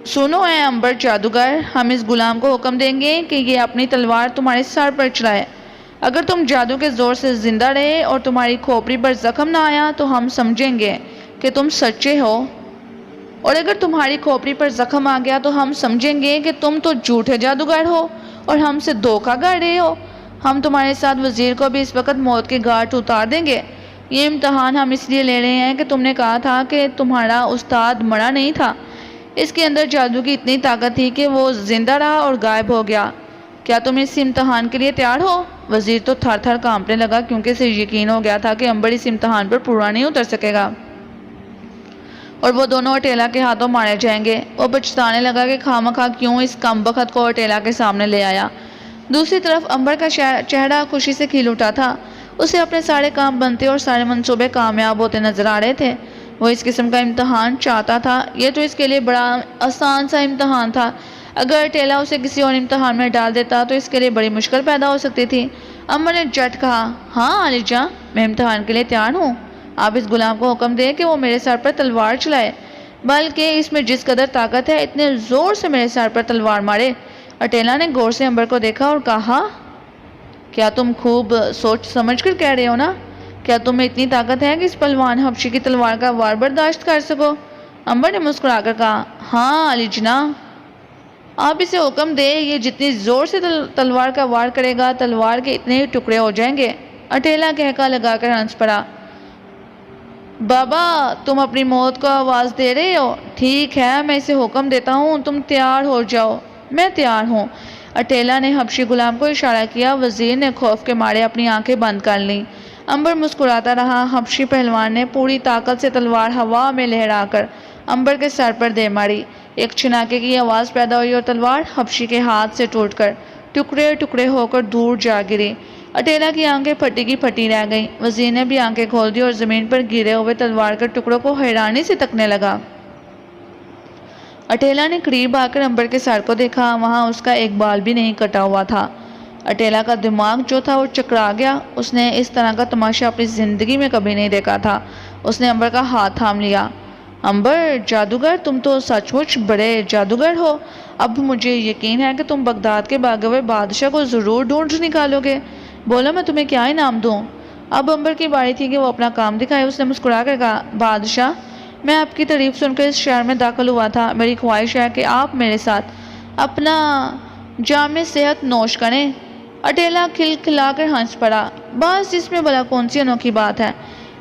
سنو اے امبر جادوگر، ہم اس غلام کو حکم دیں گے کہ یہ اپنی تلوار تمہارے سر پر چلائے۔ اگر تم جادو کے زور سے زندہ رہے اور تمہاری کھوپڑی پر زخم نہ آیا تو ہم سمجھیں گے کہ تم سچے ہو، اور اگر تمہاری کھوپڑی پر زخم آ گیا تو ہم سمجھیں گے کہ تم تو جھوٹے جادوگر ہو اور ہم سے دھوکہ کر رہے ہو۔ ہم تمہارے ساتھ وزیر کو بھی اس وقت موت کے گھاٹ اتار دیں گے۔ یہ امتحان ہم اس لیے لے رہے ہیں کہ تم نے کہا تھا کہ تمہارا استاد مرا نہیں تھا، اس کے اندر جادو کی اتنی طاقت تھی کہ وہ زندہ رہا اور غائب ہو گیا۔ کیا تم اس امتحان کے لیے تیار ہو؟ وزیر تو تھر تھر کانپنے لگا کیونکہ اسے یقین ہو گیا تھا کہ امبر اس امتحان پر پورا نہیں اتر سکے گا اور وہ دونوں اٹیلا کے ہاتھوں مارے جائیں گے۔ وہ پچھتانے لگا کہ خواہ کیوں اس کم بخت کو اٹیلا کے سامنے لے آیا۔ دوسری طرف امبر کا چہرہ خوشی سے کھل اٹھا تھا۔ اسے اپنے سارے کام بنتے اور سارے منصوبے کامیاب ہوتے نظر آ رہے تھے۔ وہ اس قسم کا امتحان چاہتا تھا۔ یہ تو اس کے لیے بڑا آسان سا امتحان تھا۔ اگر اٹیلا اسے کسی اور امتحان میں ڈال دیتا تو اس کے لیے بڑی مشکل پیدا ہو سکتی تھی۔ امبر نے جھٹ کہا، ہاں علی جاں، میں امتحان کے لیے تیار ہوں۔ آپ اس غلام کو حکم دیں کہ وہ میرے سر پر تلوار چلائے، بلکہ اس میں جس قدر طاقت ہے اتنے زور سے میرے سر پر تلوار مارے۔ اٹیلا نے غور سے امبر کو دیکھا اور کہا، کیا تم خوب سوچ سمجھ کر کہہ رہے ہو نا؟ کیا تم میں اتنی طاقت ہے کہ اس پہلوان حبشی کی تلوار کا وار برداشت کر سکو؟ امبر نے مسکرا کر کہا، ہاں علی جناح، آپ اسے حکم دے، یہ جتنی زور سے تلوار کا وار کرے گا تلوار کے اتنے ہی ٹکڑے ہو جائیں گے۔ اٹیلا کہکا لگا کر ہنس پڑا، بابا تم اپنی موت کو آواز دے رہے ہو؟ ٹھیک ہے، میں اسے حکم دیتا ہوں، تم تیار ہو جاؤ۔ میں تیار ہوں۔ اٹیلا نے حبشی غلام کو اشارہ کیا۔ وزیر نے خوف کے مارے اپنی آنکھیں بند کر لیں۔ امبر مسکراتا رہا۔ حبشی پہلوان نے پوری طاقت سے تلوار ہوا میں لہرا کر امبر کے سر پر دے ماری۔ ایک چھناکے کی آواز پیدا ہوئی اور تلوار حبشی کے ہاتھ سے ٹوٹ کر ٹکڑے ٹکڑے ہو کر دور جا گری۔ اٹیلا کی آنکھیں پھٹی کی پھٹی رہ گئیں۔ وزیر نے بھی آنکھیں کھول دی اور زمین پر گرے ہوئے تلوار کے ٹکڑوں کو حیرانی سے تکنے لگا۔ اٹیلا نے قریب آ کر امبر کے سر کو دیکھا، وہاں اس کا ایک بال بھی نہیں کٹا ہوا تھا۔ اٹیلا کا دماغ جو تھا وہ چکرا گیا۔ اس نے اس طرح کا تماشا اپنی زندگی میں کبھی نہیں دیکھا تھا۔ اس نے امبر کا ہاتھ تھام لیا۔ امبر جادوگر، تم تو سچ مچ بڑے جادوگر ہو۔ اب مجھے یقین ہے کہ تم بغداد کے بھاگے ہوئے بادشاہ کو ضرور ڈھونڈ نکالو گے۔ بولا میں تمہیں کیا انعام دوں؟ اب امبر کی باری تھی کہ وہ اپنا کام دکھائے۔ اس نے مسکرا کر کہا، بادشاہ، میں آپ کی تعریف سن کر اس شہر میں داخل ہوا تھا۔ میری خواہش ہے کہ آپ میرے ساتھ اپنا جام صحت نوش کریں۔ اٹیلا کھلکھلا کر ہنس پڑا، بس اس میں بھلا کون سی انوکھی بات ہے؟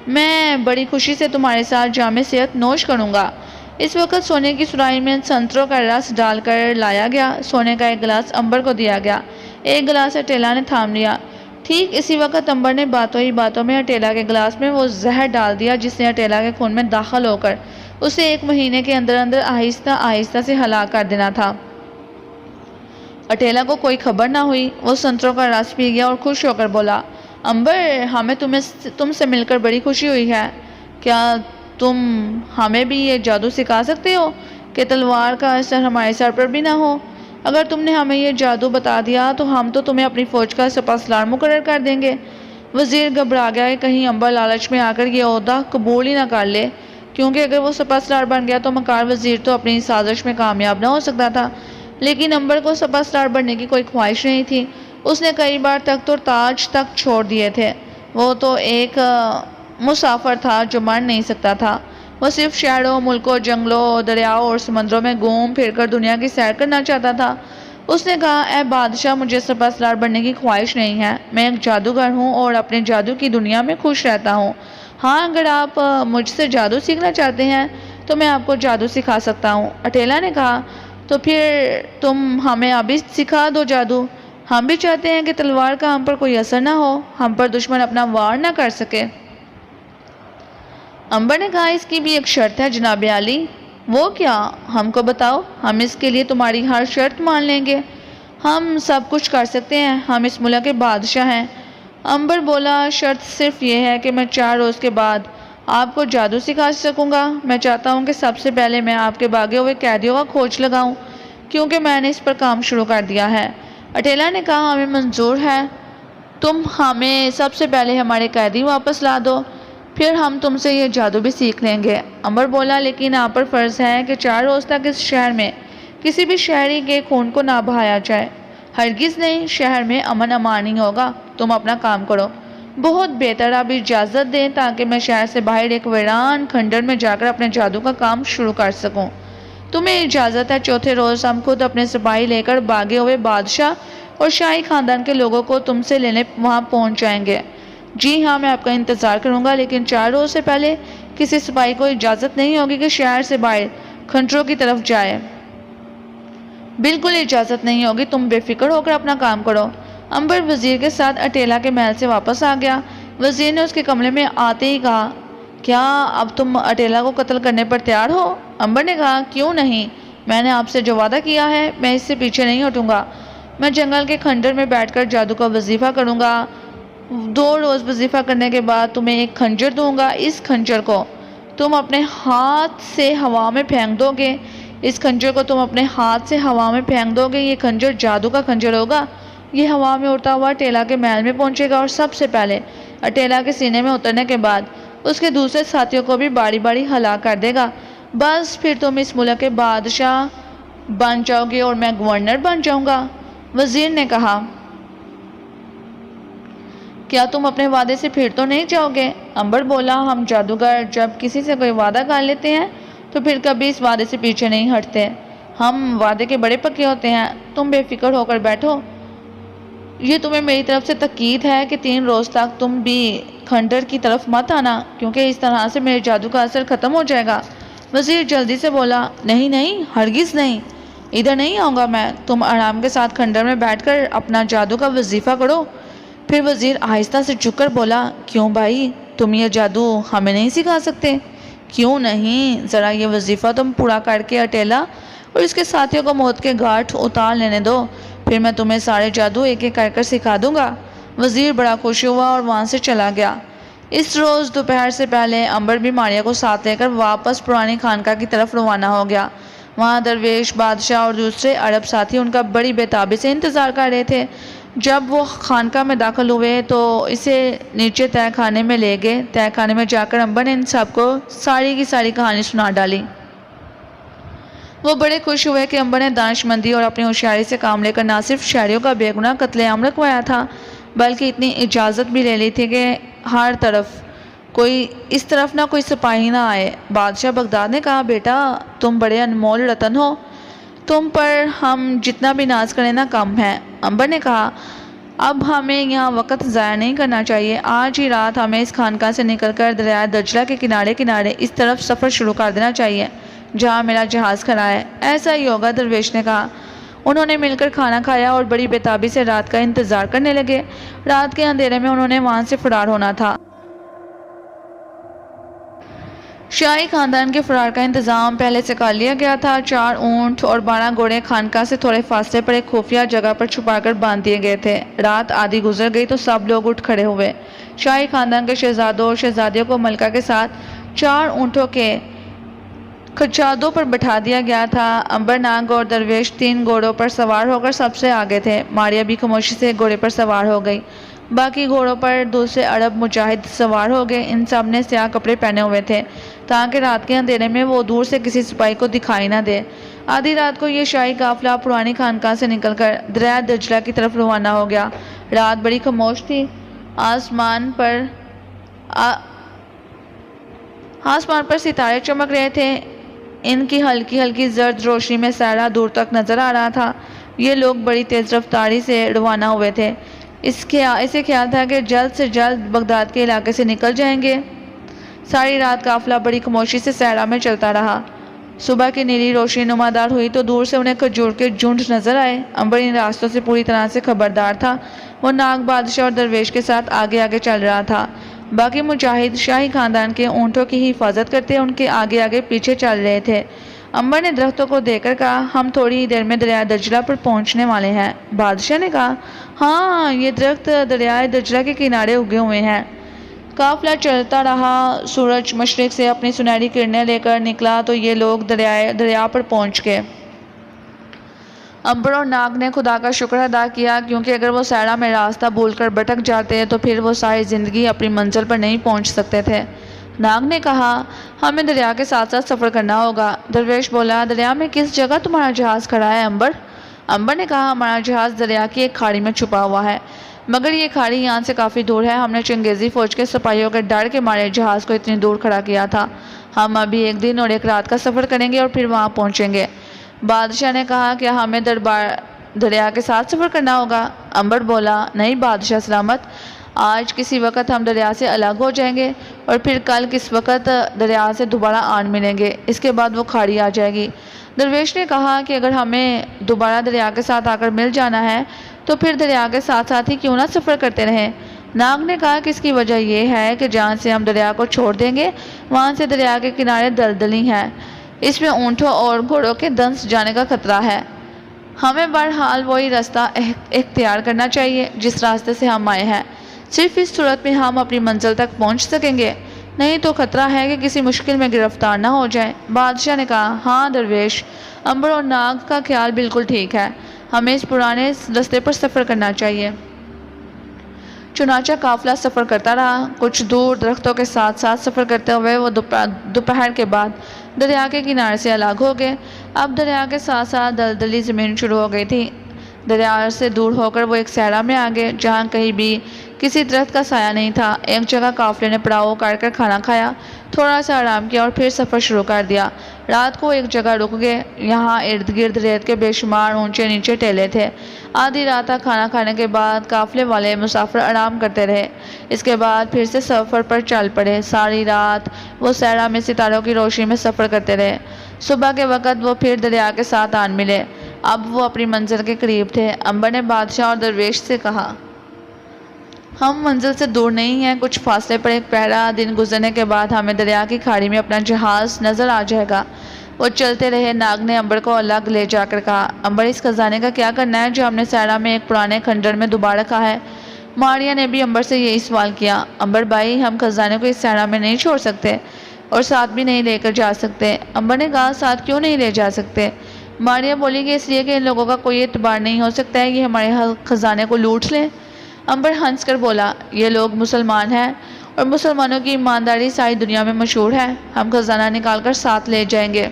میں بڑی خوشی سے تمہارے ساتھ جام صحت نوش کروں گا۔ اس وقت سونے کی سرائی میں سنتروں کا رس ڈال کر لایا گیا۔ سونے کا ایک گلاس امبر کو دیا گیا، ایک گلاس اٹیلا نے تھام لیا۔ ٹھیک اسی وقت امبر نے باتوں ہی باتوں میں اٹیلا کے گلاس میں وہ زہر ڈال دیا جس نے اٹیلا کے خون میں داخل ہو کر اسے 1 مہینے کے اندر اندر آہستہ آہستہ سے ہلاک کر دینا تھا۔ اٹیلا کو کوئی خبر نہ ہوئی۔ وہ سنتروں کا رس پی گیا اور خوش ہو کر بولا، امبر، ہمیں تم سے مل کر بڑی خوشی ہوئی ہے۔ کیا تم ہمیں بھی یہ جادو سکھا سکتے ہو کہ تلوار کا اثر ہمارے سر پر بھی نہ ہو؟ اگر تم نے ہمیں یہ جادو بتا دیا تو ہم تو تمہیں اپنی فوج کا سپاسالار مقرر کر دیں گے۔ وزیر گھبرا گیا کہ کہیں امبر لالچ میں آ کر یہ عہدہ قبول ہی نہ کر لے، کیونکہ اگر وہ سپاسالار بن گیا تو مکار وزیر تو اپنی سازش میں کامیاب نہ ہو سکتا تھا۔ لیکن امبر کو سپاسالار بننے کی کوئی خواہش نہیں تھی۔ اس نے کئی بار تخت اور تاج تک چھوڑ دیے تھے۔ وہ تو ایک مسافر تھا جو مر نہیں سکتا تھا۔ وہ صرف شہروں، ملکوں، جنگلوں، دریاؤں اور سمندروں میں گھوم پھر کر دنیا کی سیر کرنا چاہتا تھا۔ اس نے کہا، اے بادشاہ، مجھے سپاسالار بننے کی خواہش نہیں ہے۔ میں ایک جادوگر ہوں اور اپنے جادو کی دنیا میں خوش رہتا ہوں۔ ہاں، اگر آپ مجھ سے جادو سیکھنا چاہتے ہیں تو میں آپ کو جادو سکھا سکتا ہوں۔ اٹیلا نے کہا، تو پھر تم ہمیں ابھی سکھا دو جادو۔ ہم بھی چاہتے ہیں کہ تلوار کا ہم پر کوئی اثر نہ ہو، ہم پر دشمن اپنا وار نہ کر سکے۔ امبر نے کہا، اس کی بھی ایک شرط ہے جناب عالی۔ وہ کیا؟ ہم کو بتاؤ، ہم اس کے لیے تمہاری ہر شرط مان لیں گے۔ ہم سب کچھ کر سکتے ہیں، ہم اس ملک کے بادشاہ ہیں۔ امبر بولا، شرط صرف یہ ہے کہ میں 4 روز کے بعد آپ کو جادو سکھا سکوں گا۔ میں چاہتا ہوں کہ سب سے پہلے میں آپ کے بھاگے ہوئے قیدیوں کا کھوج لگاؤں، کیونکہ میں نے اس پر کام شروع کر دیا ہے۔ اٹیلا نے کہا، ہمیں منظور ہے، تم ہمیں سب سے پہلے ہمارے قیدی واپس لا دو، پھر ہم تم سے یہ جادو بھی سیکھ لیں گے۔ امبر بولا، لیکن آپ پر فرض ہے کہ 4 روز تک اس شہر میں کسی بھی شہری کے خون کو نہ بہایا جائے۔ ہرگز نہیں، شہر میں امن امان ہی ہوگا۔ تم اپنا کام کرو۔ بہت بہتر، اب اجازت دیں تاکہ میں شہر سے باہر ایک ویران کھنڈر میں جا کر اپنے جادو کا کام شروع کر سکوں۔ تمہیں اجازت ہے۔ چوتھے روز ہم خود اپنے سپاہی لے کر بھاگے ہوئے بادشاہ اور شاہی خاندان کے لوگوں کو تم سے لینے وہاں پہنچ جائیں گے۔ جی ہاں، میں آپ کا انتظار کروں گا، لیکن 4 روز سے پہلے کسی سپاہی کو اجازت نہیں ہوگی کہ شہر سے باہر کھنڈروں کی طرف جائے۔ بالکل اجازت نہیں ہوگی، تم بے فکر ہو کر اپنا کام کرو۔ امبر وزیر کے ساتھ اٹیلا کے محل سے واپس آ گیا۔ وزیر نے اس کے کمرے میں آتے ہی کہا، کیا اب تم اٹیلا کو قتل کرنے پر تیار ہو؟ امبر نے کہا، کیوں نہیں، میں نے آپ سے جو وعدہ کیا ہے میں اس سے پیچھے نہیں ہٹوں گا۔ میں جنگل کے کھنڈر میں بیٹھ کر جادو کا وظیفہ کروں گا۔ 2 روز وظیفہ کرنے کے بعد تمہیں ایک خنجر دوں گا۔ اس خنجر کو تم اپنے ہاتھ سے ہوا میں پھینک دو گے۔ اس خنجر کو تم اپنے ہاتھ سے ہوا میں پھینک دو گے۔ یہ خنجر جادو کا خنجر ہوگا۔ یہ ہوا میں اڑتا ہوا اٹیلا کے محل میں پہنچے گا اور سب سے پہلے اٹیلا کے سینے میں اترنے کے بعد اس کے دوسرے ساتھیوں کو بھی باری باری ہلاک کر دے گا۔ بس پھر تم اس ملک کے بادشاہ بن جاؤ گے اور میں گورنر بن جاؤں گا۔ وزیر نے کہا، کیا تم اپنے وعدے سے پھر تو نہیں جاؤ گے؟ امبر بولا، ہم جادوگر جب کسی سے کوئی وعدہ کر لیتے ہیں تو پھر کبھی اس وعدے سے پیچھے نہیں ہٹتے۔ ہم وعدے کے بڑے پکے ہوتے ہیں۔ تم بے فکر ہو کر بیٹھو۔ یہ تمہیں میری طرف سے تاکید ہے کہ 3 روز تک تم بھی کھنڈر کی طرف مت آنا، کیونکہ اس طرح سے میرے جادو کا اثر ختم ہو جائے گا۔ وزیر جلدی سے بولا، نہیں نہیں، ہرگز نہیں، ادھر نہیں آؤں گا میں۔ تم آرام کے ساتھ کھنڈر میں بیٹھ کر اپنا جادو کا وظیفہ کرو۔ پھر وزیر آہستہ سے جھک کر بولا، کیوں بھائی، تم یہ جادو ہمیں نہیں سکھا سکتے؟ کیوں نہیں، ذرا یہ وظیفہ تم پورا کر کے اٹیلا اور اس کے ساتھیوں کو موت کے گھاٹ اتار لینے دو، پھر میں تمہیں سارے جادو ایک ایک کر کر سکھا دوں گا۔ وزیر بڑا خوش ہوا اور وہاں سے چلا گیا۔ اس روز دوپہر سے پہلے امبر بھی ماریا کو ساتھ لے کر واپس پرانی خانقاہ کی طرف روانہ ہو گیا۔ وہاں درویش، بادشاہ اور دوسرے عرب ساتھی ان کا بڑی بےتابی سے انتظار کر رہے تھے۔ جب وہ خانقاہ میں داخل ہوئے تو اسے نیچے تہہ خانے میں لے گئے۔ تہہ خانے میں جا کر امبر نے ان سب کو ساری کی ساری کہانی سنا ڈالی۔ وہ بڑے خوش ہوئے کہ امبر نے دانش مندی اور اپنی ہوشیاری سے کام لے کر نہ صرف شہریوں کا بے گناہ قتل عام رکوایا تھا، بلکہ اتنی اجازت بھی لے لی تھی کہ ہر طرف اس طرف نہ کوئی سپاہی نہ آئے۔ بادشاہ بغداد نے کہا، بیٹا تم بڑے انمول رتن ہو، تم پر ہم جتنا بھی ناز کریں نہ کم ہے۔ امبر نے کہا، اب ہمیں یہاں وقت ضائع نہیں کرنا چاہیے۔ آج ہی رات ہمیں اس خانقاہ سے نکل کر دریائے دجلہ کے کنارے کنارے اس طرف سفر شروع کر دینا چاہیے جہاں میرا جہاز کھڑا ہے۔ ایسا ہی ہوگا، درویش نے کہا۔ انہوں نے مل کر کھانا کھایا اور بڑی بےتابی سے رات کا انتظار کرنے لگے۔ رات کے اندھیرے میں انہوں نے وہاں سے فرار ہونا تھا۔ شاہی خاندان کے فرار کا انتظام پہلے سے کر لیا گیا تھا۔ 4 اونٹ اور 12 گھوڑے خانقاہ سے تھوڑے فاصلے پر ایک خفیہ جگہ پر چھپا کر باندھ دیے گئے تھے۔ رات آدھی گزر گئی تو سب لوگ اٹھ کھڑے ہوئے۔ شاہی خاندان کے شہزادوں اور شہزادیوں کو ملکہ کے ساتھ 4 اونٹوں کے کچادوں پر بٹھا دیا گیا تھا۔ امبر ناگ اور درویش 3 گھوڑوں پر سوار ہو کر سب سے آگے تھے۔ ماریا بھی خاموشی سے ایک گھوڑے پر سوار ہو گئی۔ باقی گھوڑوں پر دوسرے عرب مجاہد سوار ہو گئے۔ ان سب نے سیاہ کپڑے پہنے ہوئے تھے تاکہ رات کے اندھیرے میں وہ دور سے کسی سپاہی کو دکھائی نہ دے۔ آدھی رات کو یہ شاہی قافلہ پرانی خانقاہ سے نکل کر دریائے دجلہ کی طرف روانہ ہو گیا۔ رات بڑی خاموش تھی۔ آسمان پر ستارے چمک رہے تھے۔ ان کی ہلکی ہلکی زرد روشنی میں صحرا دور تک نظر آ رہا تھا۔ یہ لوگ بڑی تیز رفتاری سے روانہ ہوئے تھے۔ اسے خیال تھا کہ جلد سے جلد بغداد کے علاقے سے نکل جائیں گے۔ ساری رات قافلہ بڑی خاموشی سے صحرا میں چلتا رہا۔ صبح کی نیلی روشنی نمودار ہوئی تو دور سے انہیں کھجور کے جھنڈ نظر آئے۔ امبر ان راستوں سے پوری طرح سے خبردار تھا۔ وہ ناگ، بادشاہ اور درویش کے ساتھ آگے آگے چل رہا تھا۔ باقی مجاہد شاہی خاندان کے اونٹوں کی حفاظت کرتے ان کے آگے آگے پیچھے چل رہے تھے۔ امبر نے درختوں کو دیکھ کر کہا، ہم تھوڑی ہی دیر میں دریائے دجلہ پر پہنچنے والے ہیں۔ بادشاہ نے کہا، ہاں، یہ درخت دریائے دجلہ کے کنارے اگے ہوئے ہیں۔ قافلہ چلتا رہا۔ سورج مشرق سے اپنی سنہری کرنیں لے کر نکلا تو یہ لوگ دریا پر پہنچ گئے۔ امبر اور ناگ نے خدا کا شکر ادا کیا، کیونکہ اگر وہ صحرا میں راستہ بھول کر بھٹک جاتے تو پھر وہ ساری زندگی اپنی منزل پر نہیں پہنچ سکتے تھے۔ ناگ نے کہا، ہمیں دریا کے ساتھ ساتھ سفر کرنا ہوگا۔ درویش بولا، دریا میں کس جگہ تمہارا جہاز کھڑا ہے امبر؟ امبر نے کہا، ہمارا جہاز دریا کی ایک کھاڑی میں چھپا ہوا ہے۔ مگر یہ کھاڑی یہاں سے کافی دور ہے. ہم نے چنگیزی فوج کے سپاہیوں کے ڈر کے مارے جہاز کو اتنی دور کھڑا کیا تھا. ہم ابھی 1 دن اور 1 رات کا سفر کریں گے اور پھر وہاں پہنچیں گے. بادشاہ نے کہا کیا ہمیں دریا کے ساتھ سفر کرنا ہوگا؟ امبر بولا نہیں بادشاہ سلامت، آج کسی وقت ہم دریا سے الگ ہو جائیں گے اور پھر کل کس وقت دریا سے دوبارہ آن ملیں گے. اس کے بعد وہ کھاڑی آ جائے گی. درویش نے کہا کہ اگر ہمیں دوبارہ دریا کے ساتھ آ کر مل جانا ہے تو پھر دریا کے ساتھ ساتھ ہی کیوں نہ سفر کرتے رہیں. ناگ نے کہا کہ اس کی وجہ یہ ہے کہ جہاں سے ہم دریا کو چھوڑ دیں گے وہاں سے دریا کے کنارے دلدلی ہیں. اس میں اونٹوں اور گھوڑوں کے دنس جانے کا خطرہ ہے. ہمیں بہرحال وہی راستہ اختیار کرنا چاہیے جس راستے سے ہم آئے ہیں. صرف اس صورت میں ہم اپنی منزل تک پہنچ سکیں گے، نہیں تو خطرہ ہے کہ کسی مشکل میں گرفتار نہ ہو جائیں. بادشاہ نے کہا ہاں درویش، امبر اور ناگ کا خیال بالکل ٹھیک ہے، ہمیں اس پرانے راستے پر سفر کرنا چاہیے. چنانچہ قافلہ سفر کرتا رہا. کچھ دور درختوں کے ساتھ ساتھ سفر کرتے ہوئے وہ دوپہر کے بعد دریا کے کنارے سے الگ ہو گئے. اب دریا کے ساتھ ساتھ دلدلی زمین شروع ہو گئی تھی. دریا سے دور ہو کر وہ ایک صحرا میں آ گئے جہاں کہیں بھی کسی درخت کا سایہ نہیں تھا. ایک جگہ قافلے نے پڑاؤ کاٹ کر کھانا کھایا، تھوڑا سا آرام کیا اور پھر سفر شروع کر دیا. رات کو ایک جگہ رک گئے. یہاں ارد گرد ریت کے بے شمار اونچے نیچے ٹیلے تھے. آدھی رات تک کھانا کھانے کے بعد قافلے والے مسافر آرام کرتے رہے. اس کے بعد پھر سے سفر پر چل پڑے. ساری رات وہ صحرا میں ستاروں کی روشنی میں سفر کرتے رہے. صبح کے وقت وہ پھر دریا کے ساتھ آن ملے. اب وہ اپنی منزل کے قریب تھے. امبر نے بادشاہ اور درویش سے کہا ہم منزل سے دور نہیں ہیں، کچھ فاصلے پر ایک پہلا دن گزرنے کے بعد ہمیں دریا کی کھاڑی میں اپنا جہاز نظر آ جائے گا. وہ چلتے رہے. ناگ نے امبر کو الگ لے جا کر کہا امبر اس خزانے کا کیا کرنا ہے جو ہم نے صحرا میں ایک پرانے کھنڈر میں دبا رکھا ہے؟ ماریا نے بھی امبر سے یہی سوال کیا. امبر بھائی ہم خزانے کو اس صحرا میں نہیں چھوڑ سکتے اور ساتھ بھی نہیں لے کر جا سکتے. امبر نے کہا ساتھ کیوں نہیں لے جا سکتے؟ ماریا بولی کہ اس لیے کہ ان لوگوں کا کوئی اعتبار نہیں ہو سکتا ہے، یہ ہمارے خزانے کو لوٹ لیں. امبر ہنس کر بولا یہ لوگ مسلمان ہیں اور مسلمانوں کی ایمانداری ساری دنیا میں مشہور ہے، ہم خزانہ نکال کر ساتھ لے جائیں گے.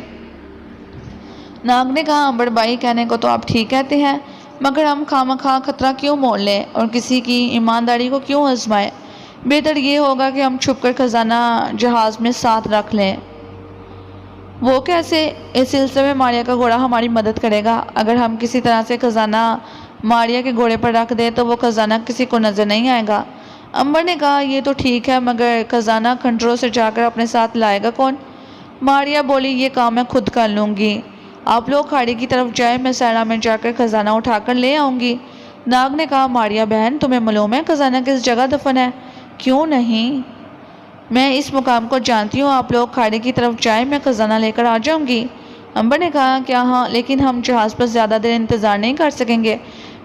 ناگ نے کہا امبر بھائی کہنے کو تو آپ ٹھیک کہتے ہیں، مگر ہم خواہ خطرہ کیوں مول لیں اور کسی کی ایمانداری کو کیوں آزمائیں؟ بہتر یہ ہوگا کہ ہم چھپ کر خزانہ جہاز میں ساتھ رکھ لیں. وہ کیسے؟ اس سلسلے میں ماریا کا گھوڑا ہماری مدد کرے گا. اگر ہم کسی طرح سے خزانہ ماریا کے گھوڑے پر رکھ دیں تو وہ خزانہ کسی کو نظر نہیں آئے گا. امبر نے کہا یہ تو ٹھیک ہے، مگر خزانہ کھنڈروں سے جا کر اپنے ساتھ لائے گا کون؟ ماریا بولی یہ کام میں خود کر لوں گی، آپ لوگ کھاڑی کی طرف جائیں، میں صحرا میں جا کر خزانہ اٹھا کر لے آؤں گی. ناگ نے کہا ماریا بہن تمہیں معلوم ہے خزانہ کس جگہ دفن ہے؟ کیوں نہیں، میں اس مقام کو جانتی ہوں، آپ لوگ کھاڑی کی طرف جائیں، میں خزانہ لے کر آ جاؤں گی. امبر نے کہا کیا ہاں، لیکن ہم جہاز پر زیادہ دیر انتظار نہیں کر سکیں گے،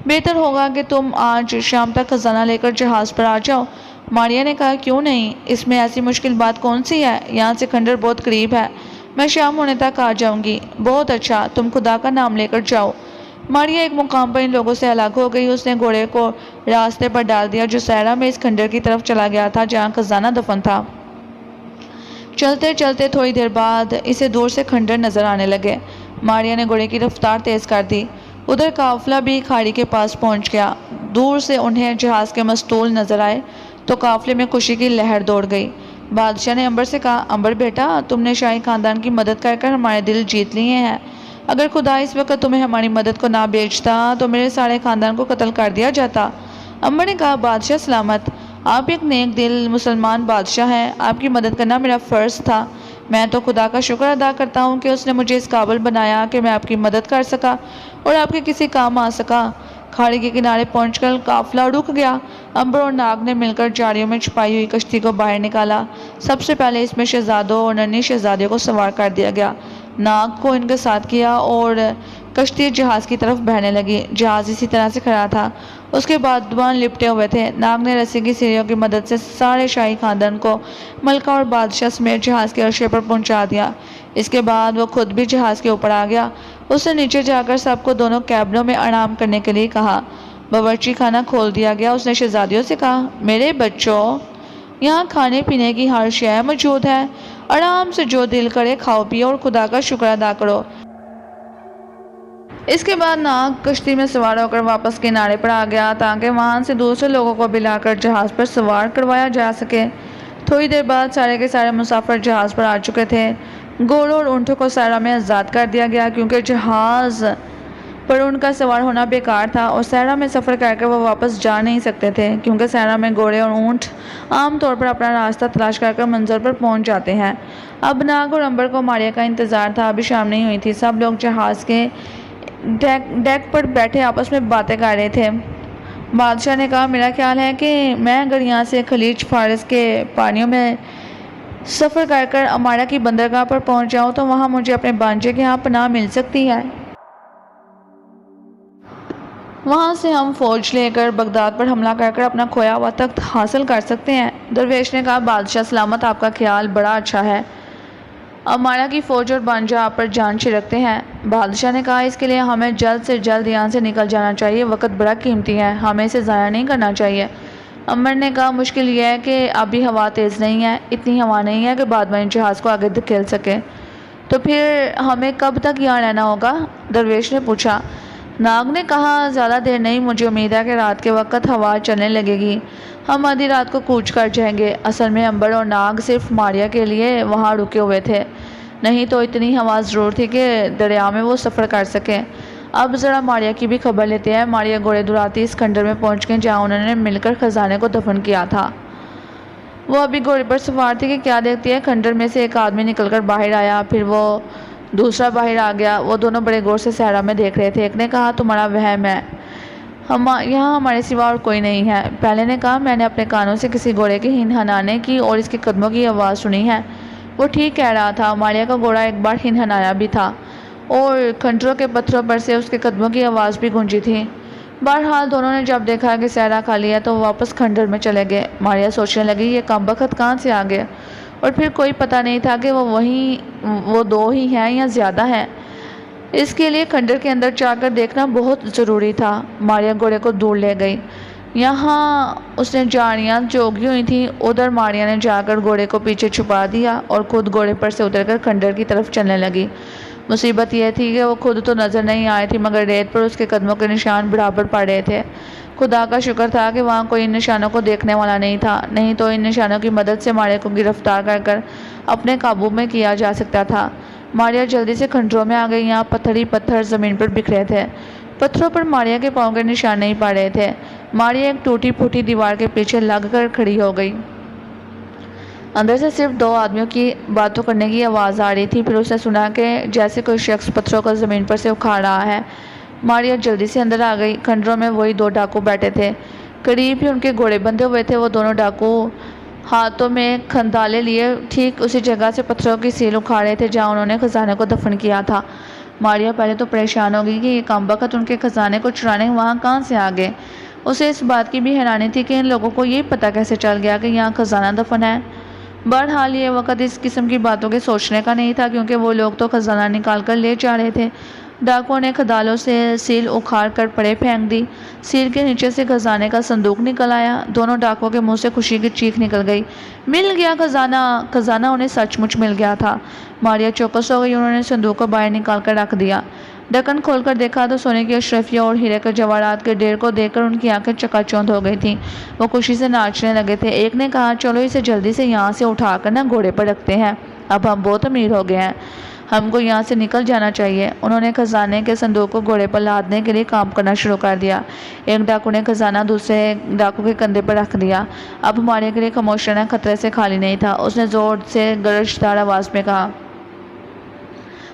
بہتر ہوگا کہ تم آج شام تک خزانہ لے کر جہاز پر آ جاؤ. ماریا نے کہا کیوں نہیں، اس میں ایسی مشکل بات کون سی ہے، یہاں سے کھنڈر بہت قریب ہے، میں شام ہونے تک آ جاؤں گی. بہت اچھا، تم خدا کا نام لے کر جاؤ. ماریا ایک مقام پر ان لوگوں سے الگ ہو گئی. اس نے گھوڑے کو راستے پر ڈال دیا جو صحرا میں اس کھنڈر کی طرف چلا گیا تھا جہاں خزانہ دفن تھا. چلتے چلتے تھوڑی دیر بعد اسے دور سے کھنڈر نظر آنے لگے. ماریا نے گھوڑے کی رفتار تیز کر دی. ادھر قافلہ بھی کھاڑی کے پاس پہنچ گیا. دور سے انہیں جہاز کے مستول نظر آئے تو قافلے میں خوشی کی لہر دوڑ گئی. بادشاہ نے امبر سے کہا امبر بیٹا تم نے شاہی خاندان کی مدد کر کر ہمارے دل جیت لیے ہیں. اگر خدا اس وقت تمہیں ہماری مدد کو نہ بھیجتا تو میرے سارے خاندان کو قتل کر دیا جاتا. امبر نے کہا بادشاہ سلامت، آپ ایک نیک دل مسلمان بادشاہ ہیں، آپ کی مدد کرنا میرا فرض تھا. میں تو خدا کا شکر ادا کرتا ہوں کہ اس نے مجھے اس قابل بنایا کہ میں آپ کی مدد کر سکا اور آپ کے کسی کام آ سکا. کھاڑی کے کنارے پہنچ کر قافلہ رک گیا. امبر اور ناگ نے مل کر جاڑیوں میں چھپائی ہوئی کشتی کو باہر نکالا. سب سے پہلے اس میں شہزادوں اور ننھی شہزادیوں کو سوار کر دیا گیا. ناگ کو ان کے ساتھ کیا اور کشتی جہاز کی طرف بہنے لگی. جہاز اسی طرح سے کھڑا تھا، اس کے بادبان لپٹے ہوئے تھے. ناگ نے رسی کی سیڑھیوں کی مدد سے سارے شاہی خاندان کو ملکہ اور بادشاہ سمیت جہاز کے عرصے پر پہنچا دیا. اس کے بعد وہ خود بھی جہاز کے اوپر آ گیا. اس نے نیچے جا کر سب کو دونوں کیبنوں میں آرام کرنے کے لیے کہا. باورچی خانہ کھول دیا گیا. اس نے شہزادیوں سے کہا میرے بچوں، یہاں کھانے پینے کی ہر شے موجود ہے، آرام سے جو دل کرے کھاؤ پیو اور خدا کا شکر ادا کرو. اس کے بعد ناگ کشتی میں سوار ہو کر واپس کنارے پر آ گیا تاکہ وہاں سے دوسرے لوگوں کو بھی لا کر جہاز پر سوار کروایا جا سکے۔ تھوڑی دیر بعد سارے کے سارے مسافر جہاز پر آ چکے تھے۔ گھوڑوں اور اونٹوں کو صحرا میں آزاد کر دیا گیا کیونکہ جہاز پر ان کا سوار ہونا بیکار تھا اور صحرا میں سفر کر کے وہ واپس جا نہیں سکتے تھے کیونکہ صحرا میں گھوڑے اور اونٹ عام طور پر اپنا راستہ تلاش کر کر منزل پر پہنچ جاتے ہیں۔ اب ناگ اور امبر کو ماریا کا انتظار تھا۔ ابھی شام نہیں ہوئی تھی۔ سب لوگ جہاز کے ڈیک پر بیٹھے آپس میں باتیں کر رہے تھے۔ بادشاہ نے کہا میرا خیال ہے کہ میں اگر یہاں سے خلیج فارس کے پانیوں میں سفر کر کر امارا کی بندرگاہ پر پہنچ جاؤں تو وہاں مجھے اپنے بانجے کے ہاں پناہ مل سکتی ہے۔ وہاں سے ہم فوج لے کر بغداد پر حملہ کر کر اپنا کھویا ہوا تخت حاصل کر سکتے ہیں۔ درویش نے کہا بادشاہ سلامت، آپ کا خیال بڑا اچھا ہے۔ امارا کی فوج اور بانجا آپ پر جان چھڑکتے ہیں۔ بادشاہ نے کہا اس کے لیے ہمیں جلد سے جلد یہاں سے نکل جانا چاہیے، وقت بڑا قیمتی ہے، ہمیں اسے ضائع نہیں کرنا چاہیے۔ امر نے کہا مشکل یہ ہے کہ ابھی ہوا تیز نہیں ہے، اتنی ہوا نہیں ہے کہ بادبانی جہاز کو آگے دھکیل سکے۔ تو پھر ہمیں کب تک یہاں رہنا ہوگا؟ درویش نے پوچھا۔ ناگ نے کہا زیادہ دیر نہیں، مجھے امید ہے کہ رات کے وقت ہوا چلنے لگے گی، ہم آدھی رات کو کوچ کر جائیں گے۔ اصل میں امبر اور ناگ صرف ماریا کے لیے وہاں رکے ہوئے تھے، نہیں تو اتنی ہوا ضرور تھی کہ دریا میں وہ سفر کر سکیں۔ اب ذرا ماریا کی بھی خبر لیتے ہیں۔ ماریا گھوڑے دراتی اس کھنڈر میں پہنچ گئی جہاں انہوں نے مل کر خزانے کو دفن کیا تھا۔ وہ ابھی گھوڑے پر سوار تھی کہ کیا دیکھتی ہے کھنڈر میں سے ایک آدمی نکل کر باہر آیا، پھر وہ دوسرا باہر آ گیا۔ وہ دونوں بڑے غور سے صحرا میں دیکھ رہے تھے۔ ایک نے کہا تمہارا وہم ہے، یہاں ہمارے سوا اور کوئی نہیں ہے۔ پہلے نے کہا میں نے اپنے کانوں سے کسی گھوڑے کے ہنہنانے کی اور اس کے قدموں کی آواز سنی ہے۔ وہ ٹھیک کہہ رہا تھا، ماریا کا گھوڑا ایک بار ہنہنایا بھی تھا اور کھنڈروں کے پتھروں پر سے اس کے قدموں کی آواز بھی گونجی تھی۔ بہرحال دونوں نے جب دیکھا کہ صحرا خالی ہے تو وہ واپس کھنڈر میں چلے گئے۔ ماریا سوچنے لگی یہ کم بخت کہاں سے آ گئے، اور پھر کوئی پتہ نہیں تھا کہ وہ دو ہی ہیں یا زیادہ ہیں۔ اس کے لیے کھنڈر کے اندر جا کر دیکھنا بہت ضروری تھا۔ ماریا گھوڑے کو دور لے گئی، یہاں اس نے جھاڑیاں چوگی ہوئی تھیں، ادھر ماریا نے جا کر گھوڑے کو پیچھے چھپا دیا اور خود گھوڑے پر سے اتر کر کھنڈر کی طرف چلنے لگی۔ مصیبت یہ تھی کہ وہ خود تو نظر نہیں آئی تھی مگر ریت پر اس کے قدموں کے نشان برابر پڑ رہے تھے۔ خدا کا شکر تھا کہ وہاں کوئی ان نشانوں کو دیکھنے والا نہیں تھا، نہیں تو ان نشانوں کی مدد سے ماریا کو گرفتار کر کر اپنے قابو میں کیا جا سکتا تھا۔ ماریا جلدی سے کھنڈروں میں آ گئی۔ یہاں پتھر ہی پتھر زمین پر بکھرے تھے، پتھروں پر ماریا کے پاؤں کے نشان نہیں پڑ رہے تھے۔ ماریا ایک ٹوٹی پھوٹی دیوار کے پیچھے لگ کر کھڑی ہو گئی۔ اندر سے صرف دو آدمیوں کی باتوں کرنے کی آواز آ رہی تھی۔ پھر اس نے سنا کہ جیسے کوئی شخص پتھروں کو زمین پر سے اکھاڑ رہا ہے۔ ماریا جلدی سے اندر آ گئی۔ کھنڈروں میں وہی دو ڈاکو بیٹھے تھے، قریب ہی ان کے گھوڑے بندھے ہوئے تھے۔ وہ دونوں ڈاکو ہاتھوں میں کھندالے لیے ٹھیک اسی جگہ سے پتھروں کی سیل اکھاڑ رہے تھے جہاں انہوں نے خزانے کو دفن کیا تھا۔ ماریا پہلے تو پریشان ہو گئی کہ یہ کم بخت ان کے خزانے کو چرانے وہاں کہاں سے آ گئے۔ اسے اس بات کی بھی حیرانی تھی کہ ان لوگوں کو یہ پتہ کیسے چل گیا کہ یہاں خزانہ دفن ہے۔ بہرحال یہ وقت اس قسم کی باتوں کے سوچنے کا نہیں تھا کیونکہ وہ لوگ تو خزانہ نکال کر لے جا رہے تھے۔ ڈاکوؤں نے کھدالوں سے سیل اکھاڑ کر پڑے پھینک دی۔ سیل کے نیچے سے خزانے کا صندوق نکل آیا۔ دونوں ڈاکوؤں کے منہ سے خوشی کی چیخ نکل گئی، مل گیا خزانہ! خزانہ انہیں سچ مچ مل گیا تھا۔ ماریا چوکس ہو گئی۔ انہوں نے صندوق کو باہر نکال کر رکھ دیا۔ ڈھکن کھول کر دیکھا تو سونے کی اشرفیوں اور ہیرے کے جواہرات کے ڈھیر کو دیکھ کر ان کی آنکھیں چکا چوندھ ہو گئی تھیں۔ وہ خوشی سے ناچنے لگے تھے۔ ایک نے کہا چلو اسے جلدی سے یہاں سے اٹھا کر گھوڑے پر رکھتے ہیں، اب ہم بہت امیر ہو گئے ہیں، ہم کو یہاں سے نکل جانا چاہیے۔ انہوں نے خزانے کے صندوق کو گھوڑے پر لادنے کے لیے کام کرنا شروع کر دیا۔ ایک ڈاکو نے خزانہ دوسرے ڈاکو کے کندھے پر رکھ دیا۔ اب ماریا کے لیے خاموش رہنا خطرے سے خالی نہیں تھا۔ اس نے زور سے گرجدار آواز میں کہا،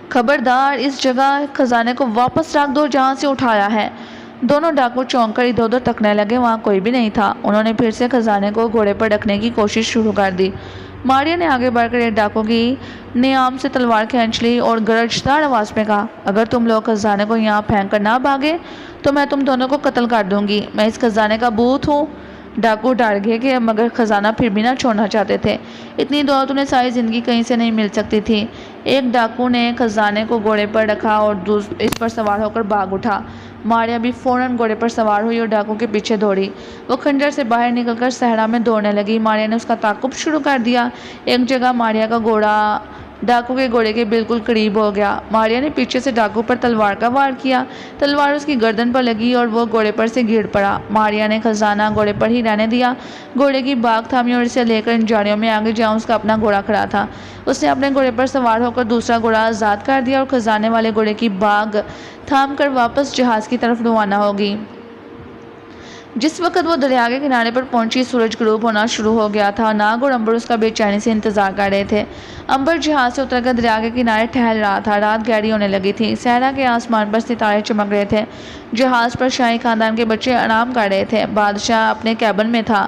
خبردار، اس جگہ خزانے کو واپس رکھ دو جہاں سے اٹھایا ہے۔ دونوں ڈاکو چونک کر ادھر ادھر تکنے لگے، وہاں کوئی بھی نہیں تھا۔ انہوں نے پھر سے خزانے کو گھوڑے پر رکھنے کی کوشش شروع کر دی۔ ماریا نے آگے بڑھ کر ایک ڈاکو کی نیام سے تلوار کھینچ لی اور گرجدار آواز میں کہا، اگر تم لوگ خزانے کو یہاں پھینک کر نہ بھاگے تو میں تم دونوں کو قتل کر دوں گی۔ میں اس خزانے کا بھوت ہوں۔ ڈاکو ڈر گئے کہ مگر خزانہ پھر بھی نہ چھوڑنا چاہتے تھے۔ اتنی دولت انہیں ساری زندگی کہیں سے نہیں مل سکتی تھی۔ ایک ڈاکو نے خزانے کو گھوڑے پر رکھا اور اس پر سوار ہو کر بھاگ اٹھا۔ ماریا بھی فوراً گھوڑے پر سوار ہوئی اور ڈاکو کے پیچھے دوڑی۔ وہ کھنڈر سے باہر نکل کر صحرا میں دوڑنے لگی۔ ماریا نے اس کا تعاقب شروع کر دیا۔ ایک جگہ ماریا کا گھوڑا ڈاکو کے گھوڑے کے بالکل قریب ہو گیا۔ ماریا نے پیچھے سے ڈاکو پر تلوار کا وار کیا۔ تلوار اس کی گردن پر لگی اور وہ گھوڑے پر سے گر پڑا۔ ماریا نے خزانہ گھوڑے پر ہی رہنے دیا، گھوڑے کی باگ تھامی اور اسے لے کر ان جھاڑیوں میں آگے جہاں اس کا اپنا گھوڑا کھڑا تھا۔ اس نے اپنے گھوڑے پر سوار ہو کر دوسرا گھوڑا آزاد کر دیا اور خزانے والے گھوڑے کی باگ تھام کر واپس جہاز کی طرف روانہ ہوگی۔ جس وقت وہ دریا کے کنارے پر پہنچی، سورج غروب ہونا شروع ہو گیا تھا۔ ناگ اور امبر اس کا بے چینی سے انتظار کر رہے تھے۔ امبر جہاز سے اتر کر دریا کے کنارے ٹہل رہا تھا۔ رات گہری ہونے لگی تھی۔ صحرا کے آسمان پر ستارے چمک رہے تھے۔ جہاز پر شاہی خاندان کے بچے آرام کر رہے تھے۔ بادشاہ اپنے کیبن میں تھا۔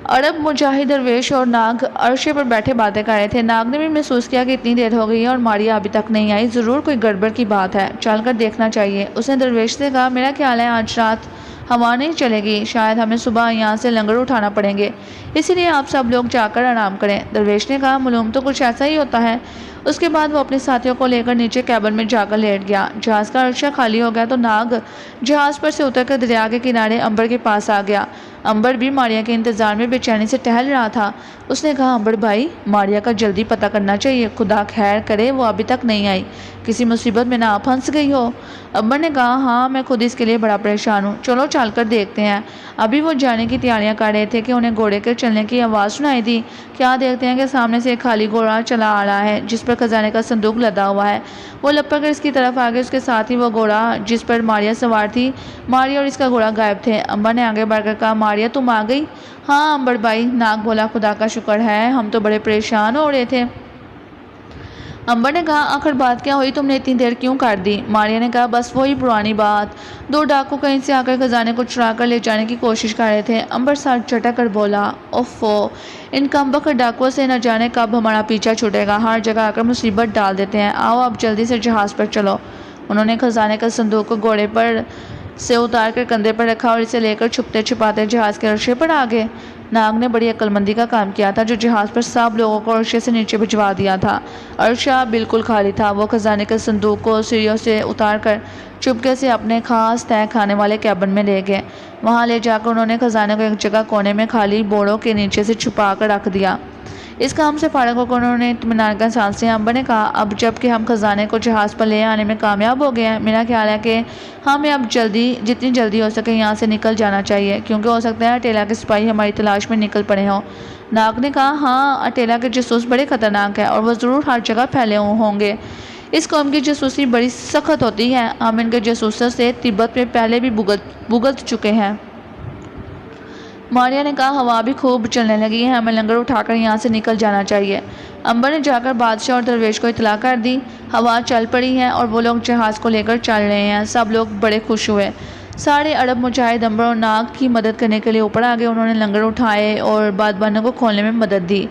عرب مجاہد درویش اور ناگ عرشے پر بیٹھے باتیں کر رہے تھے۔ ناگ نے بھی محسوس کیا کہ اتنی دیر ہو گئی ہے اور ماریا ابھی تک نہیں آئی، ضرور کوئی گڑبڑ کی بات ہے، چل کر دیکھنا چاہیے۔ اس نے درویش سے کہا، میرا خیال ہے آج رات ہوا نہیں چلے گی، شاید ہمیں صبح یہاں سے لنگر اٹھانا پڑیں گے، اسی لیے آپ سب لوگ جا کر آرام کریں۔ درویش نے کہا، معلوم تو کچھ ایسا ہی ہوتا ہے۔ اس کے بعد وہ اپنے ساتھیوں کو لے کر نیچے کیبن میں جا کر لیٹ گیا۔ جہاز کا عرصہ خالی ہو گیا تو ناگ جہاز پر سے اتر کر دریا کے کنارے امبر کے پاس آ گیا۔ امبر بھی ماریا کے انتظار میں بے چینی سے ٹہل رہا تھا۔ اس نے کہا، امبر بھائی، ماریا کا جلدی پتہ کرنا چاہیے، خدا خیر کرے وہ ابھی تک نہیں آئی، کسی مصیبت میں نہ پھنس گئی ہو۔ امبر نے کہا، ہاں میں خود اس کے لیے بڑا پریشان ہوں، چلو چل کر دیکھتے ہیں۔ ابھی وہ جانے کی تیاریاں کر رہے تھے کہ انہیں گھوڑے کے چلنے کی آواز سنائی دی۔ کیا دیکھتے ہیں کہ سامنے سے ایک خالی گھوڑا چلا آ رہا ہے جس پر خزانے کا صندوق لدا ہوا ہے۔ وہ لپک کر اس کی طرف آگے، اس کے ساتھ ہی وہ گھوڑا جس پر ماریا سوار تھی۔ ماریا اور اس کا گھوڑا غائب تھے۔ امبر نے آگے بڑھ کر کہا، ماریا تم آ گئی؟ ہاں امبر بھائی، ناگ بولا، خدا کا شکر ہے، ہم تو بڑے پریشان ہو رہے تھے۔ امبر نے کہا، آخر بات کیا ہوئی، تم نے اتنی دیر کیوں کر دی؟ ماریا نے کہا، بس وہی پرانی بات، دو ڈاکو کہیں سے آ کر خزانے کو چرا کر لے جانے کی کوشش کر رہے تھے۔ امبر سر چٹک کر بولا، اوفو، ان کمبخت ڈاکوؤں سے نہ جانے کب ہمارا پیچھا چھوٹے گا، ہر جگہ آ کر مصیبت ڈال دیتے ہیں، آؤ اب جلدی سے جہاز پر چلو۔ انہوں نے خزانے کا صندوق کو گھوڑے پر سے اتار کر کندھے پر رکھا اور اسے لے کر چھپتے چھپاتے جہاز کے عرصے پر آ گئے۔ ناگ نے بڑی عقل مندی کا کام کیا تھا جو جہاز پر سب لوگوں کو عرصے سے نیچے بھجوا دیا تھا۔ عرصہ بالکل خالی تھا۔ وہ خزانے کے صندوق کو سیڑھیوں سے اتار کر چپکے سے اپنے خاص تہہ خانے والے کیبن میں لے گئے۔ وہاں لے جا کر انہوں نے خزانے کو ایک جگہ کونے میں خالی بوڑوں کے نیچے سے چھپا کر رکھ دیا۔ اس کام سے فارغ ہو کر انہوں نے اطمینان کا سانس لیا۔ امبر نے کہا، اب جب کہ ہم خزانے کو جہاز پر لے آنے میں کامیاب ہو گئے ہیں، میرا خیال ہے کہ ہمیں اب جتنی جلدی ہو سکے یہاں سے نکل جانا چاہیے، کیونکہ ہو سکتا ہے اٹیلا کے سپاہی ہماری تلاش میں نکل پڑے ہوں۔ ناگ نے کہا، ہاں اٹیلا کے جاسوس بڑے خطرناک ہیں اور وہ ضرور ہر جگہ پھیلے ہوں گے۔ اس قوم کی جاسوسی بڑی سخت ہوتی ہے، ہم ان کے جاسوسوں سے تبت میں پہلے بھی بھگت چکے ہیں۔ ماریا نے کہا، ہوا بھی خوب چلنے لگی ہے، ہمیں لنگر اٹھا کر یہاں سے نکل جانا چاہیے۔ امبر نے جا کر بادشاہ اور درویش کو اطلاع کر دی۔ ہوا چل پڑی ہے اور وہ لوگ جہاز کو لے کر چل رہے ہیں۔ سب لوگ بڑے خوش ہوئے۔ سارے عرب مجاہد امبر اور ناگ کی مدد کرنے کے لیے اوپر آ گئے۔ انہوں نے لنگر اٹھائے اور بادبانوں کو کھولنے میں مدد دی۔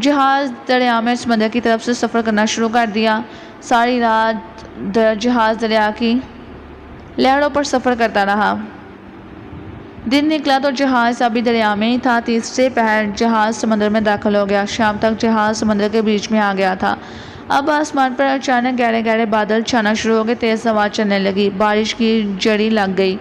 جہاز دریا میں سمندر کی طرف سے سفر کرنا شروع کر دیا۔ ساری رات جہاز دریا کی لہروں پر سفر کرتا رہا۔ دن نکلا تو جہاز ابھی دریا میں ہی تھا۔ تیسرے پہر جہاز سمندر میں داخل ہو گیا۔ شام تک جہاز سمندر کے بیچ میں آ گیا تھا۔ اب آسمان پر اچانک گہرے گہرے بادل چھانا شروع ہو گئے، تیز ہوا چلنے لگی، بارش کی جڑی لگ گئی۔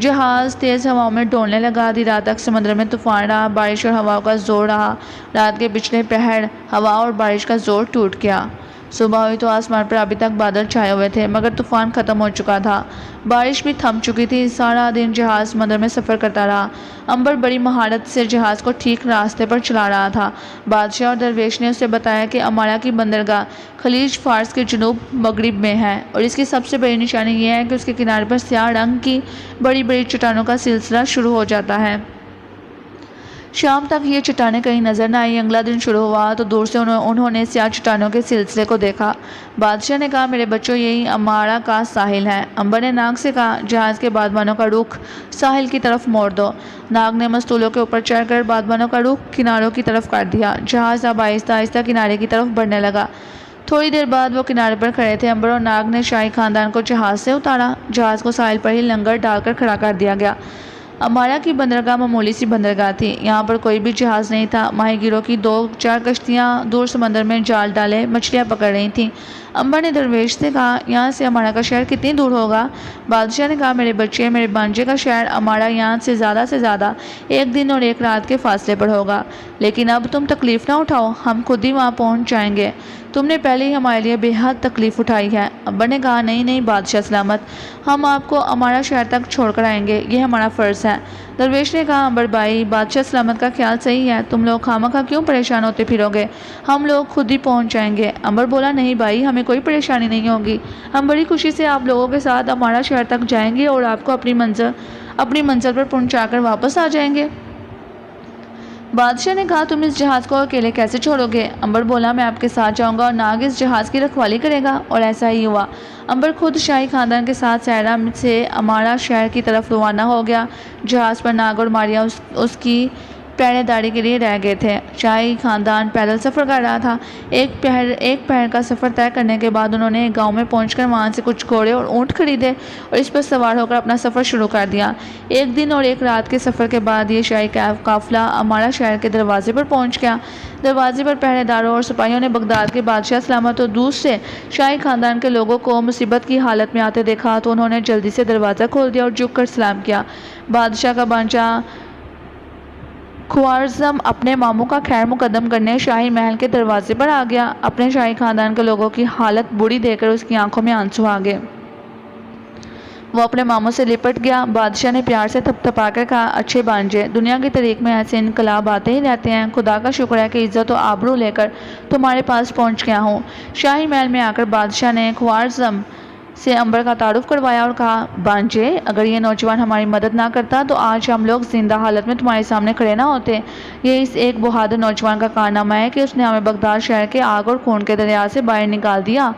جہاز تیز ہواؤں میں ڈولنے لگا۔ آدھی رات تک سمندر میں طوفان رہا، بارش اور ہواؤں کا زور رہا۔ رات کے پچھلے پہر ہوا اور بارش کا زور ٹوٹ گیا۔ صبح ہوئی تو آسمان پر ابھی تک بادل چھائے ہوئے تھے، مگر طوفان ختم ہو چکا تھا، بارش بھی تھم چکی تھی۔ سارا دن جہاز سمندر میں سفر کرتا رہا۔ امبر بڑی مہارت سے جہاز کو ٹھیک راستے پر چلا رہا تھا۔ بادشاہ اور درویش نے اسے بتایا کہ امارا کی بندرگاہ خلیج فارس کے جنوب مغرب میں ہے اور اس کی سب سے بڑی نشانی یہ ہے کہ اس کے کنارے پر سیاہ رنگ کی بڑی بڑی چٹانوں کا سلسلہ شروع ہو جاتا ہے۔ شام تک یہ چٹانیں کہیں نظر نہ آئیں۔ اگلا دن شروع ہوا تو دور سے انہوں نے سیاہ چٹانوں کے سلسلے کو دیکھا۔ بادشاہ نے کہا، میرے بچوں، یہی امارا کا ساحل ہے۔ امبر نے ناگ سے کہا، جہاز کے بادبانوں کا رخ ساحل کی طرف موڑ دو۔ ناگ نے مستولوں کے اوپر چڑھ کر بادبانوں کا رخ کناروں کی طرف کر دیا۔ جہاز اب آہستہ آہستہ کنارے کی طرف بڑھنے لگا۔ تھوڑی دیر بعد وہ کنارے پر کھڑے تھے۔ امبر اور ناگ نے شاہی خاندان کو جہاز سے اتارا۔ جہاز کو ساحل پر ہی لنگر ڈال کر کھڑا کر دیا گیا۔ امارا کی بندرگاہ معمولی سی بندرگاہ تھی۔ یہاں پر کوئی بھی جہاز نہیں تھا۔ ماہی گیروں کی 2-4 کشتیاں دور سمندر میں جال ڈالے مچھلیاں پکڑ رہی تھیں۔ امبر نے درویش سے کہا، یہاں سے امارا کا شہر کتنی دور ہوگا؟ بادشاہ نے کہا، میرے بچے، میرے بانجے کا شہر امارا یہاں سے زیادہ 1 دن اور 1 رات کے فاصلے پر ہوگا، لیکن اب تم تکلیف نہ اٹھاؤ، ہم خود ہی وہاں پہنچ جائیں گے۔ تم نے پہلے ہی ہمارے لیے بے حد تکلیف اٹھائی ہے۔ امبر نے کہا نہیں نہیں بادشاہ سلامت، ہم آپ کو امارا شہر تک چھوڑ کر آئیں گے، یہ ہمارا فرض ہے۔ درویش نے کہا امبر بھائی بادشاہ سلامت کا خیال صحیح ہے، تم لوگ خامخواہ کیوں پریشان ہوتے پھرو گے، ہم لوگ خود ہی پہنچ جائیں گے۔ امبر بولا نہیں بھائی ہمیں کوئی پریشانی نہیں ہوگی، ہم بڑی خوشی سے آپ لوگوں کے ساتھ امارا شہر تک جائیں گے اور آپ کو اپنی منزل پر پہنچا کر واپس آ جائیں گے۔ بادشاہ نے کہا تم اس جہاز کو اکیلے کیسے چھوڑو گے؟ امبر بولا میں آپ کے ساتھ جاؤں گا اور ناگ اس جہاز کی رکھوالی کرے گا، اور ایسا ہی ہوا۔ امبر خود شاہی خاندان کے ساتھ صحرا سے امارا شہر کی طرف روانہ ہو گیا۔ جہاز پر ناگ اور ماریا اس کی پہرے داری کے لیے رہ گئے تھے۔ شاہی خاندان پیدل سفر کر رہا تھا۔ ایک پہر کا سفر طے کرنے کے بعد انہوں نے ایک گاؤں میں پہنچ کر وہاں سے کچھ گھوڑے اور اونٹ خریدے اور اس پر سوار ہو کر اپنا سفر شروع کر دیا۔ ایک دن اور ایک رات کے سفر کے بعد یہ شاہی قافلہ امارا شہر کے دروازے پر پہنچ گیا۔ دروازے پر پہرے داروں اور سپاہیوں نے بغداد کے بادشاہ سلامت اور دوسرے شاہی خاندان کے لوگوں کو مصیبت کی حالت میں آتے دیکھا تو انہوں نے جلدی سے دروازہ کھول دیا اور جھک کر سلام کیا۔ بادشاہ کا بانجا خوارزم اپنے ماموں کا خیر مقدم کرنے شاہی محل کے دروازے پر آ گیا۔ اپنے شاہی خاندان کے لوگوں کی حالت بری دیکھ کر اس کی آنکھوں میں آنسو آ گئے۔ وہ اپنے ماموں سے لپٹ گیا۔ بادشاہ نے پیار سے تھپ تھپا کر کہا اچھے بانجے، دنیا کی تاریخ میں ایسے انقلاب آتے ہی رہتے ہیں، خدا کا شکر ہے کہ عزت و آبرو لے کر تمہارے پاس پہنچ گیا ہوں۔ شاہی محل میں آ کر بادشاہ نے خوارزم سے امبر کا تعارف کروایا اور کہا بانجے اگر یہ نوجوان ہماری مدد نہ کرتا تو آج ہم لوگ زندہ حالت میں تمہارے سامنے کھڑے نہ ہوتے۔ یہ اس ایک بہادر نوجوان کا کارنامہ ہے کہ اس نے ہمیں بغداد شہر کے آگ اور خون کے دریا سے باہر نکال دیا۔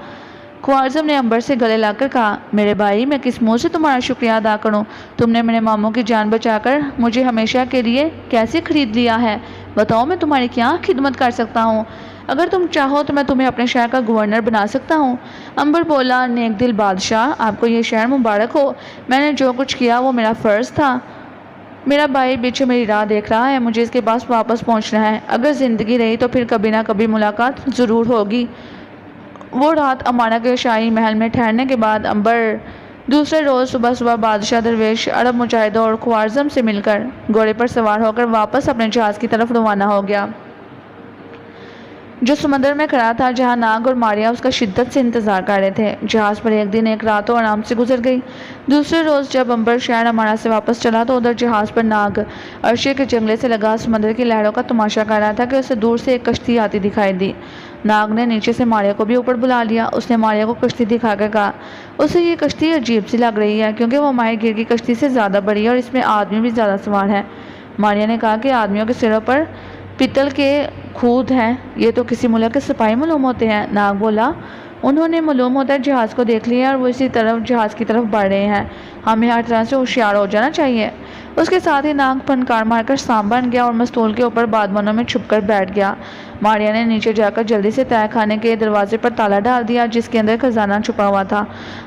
خوارزم نے امبر سے گلے لگ کر کہا میرے بھائی میں کس منہ سے تمہارا شکریہ ادا کروں، تم نے میرے ماموں کی جان بچا کر مجھے ہمیشہ کے لیے کیسے خرید لیا ہے، بتاؤ میں تمہاری کیا خدمت کر سکتا ہوں، اگر تم چاہو تو میں تمہیں اپنے شہر کا گورنر بنا سکتا ہوں۔ امبر بولا نیک دل بادشاہ آپ کو یہ شہر مبارک ہو، میں نے جو کچھ کیا وہ میرا فرض تھا، میرا بھائی پیچھے میری راہ دیکھ رہا ہے، مجھے اس کے پاس واپس پہنچنا ہے، اگر زندگی رہی تو پھر کبھی نہ کبھی ملاقات ضرور ہوگی۔ وہ رات امارا کے شاہی محل میں ٹھہرنے کے بعد امبر دوسرے روز صبح بادشاہ درویش عرب مجاہدوں اور خوارزم سے مل کر گھوڑے پر سوار ہو کر واپس اپنے جہاز کی طرف روانہ ہو گیا جو سمندر میں کھڑا تھا، جہاں ناگ اور ماریا اس کا شدت سے انتظار کر رہے تھے۔ جہاز پر ایک دن ایک رات آرام سے گزر گئی۔ دوسرے روز جب امبر شہر امارا سے واپس چلا تو ادھر جہاز پر ناگ عرشے کے جنگلے سے لگا سمندر کی لہروں کا تماشا کر رہا تھا کہ اسے دور سے ایک کشتی آتی دکھائی دی۔ ناگ نے نیچے سے ماریا کو بھی اوپر بلا لیا۔ اس نے ماریا کو کشتی دکھا کر کہا اسے یہ کشتی عجیب سی لگ رہی ہے کیونکہ وہ ماہی گیر کی کشتی سے زیادہ بڑی ہے اور اس میں آدمی بھی زیادہ سوار ہیں۔ ماریا نے کہا کہ آدمیوں کے سروں پر پتل کے خود ہیں، یہ تو کسی ملک کے سپاہی معلوم ہوتے ہیں۔ ناگ بولا انہوں نے معلوم ہوتا ہے جہاز کو دیکھ لیا اور وہ اسی طرف جہاز کی طرف بڑھ رہے ہیں، ہمیں ہر طرح سے ہوشیار ہو جانا چاہیے۔ اس کے ساتھ ہی ناگ پھنکار مار کر سانپ بن گیا اور مستول کے اوپر بادبانوں میں چھپ کر بیٹھ گیا۔ ماریا نے نیچے جا کر جلدی سے تہہ خانے کے دروازے پر تالا ڈال دیا جس کے اندر خزانہ چھپا ہوا تھا۔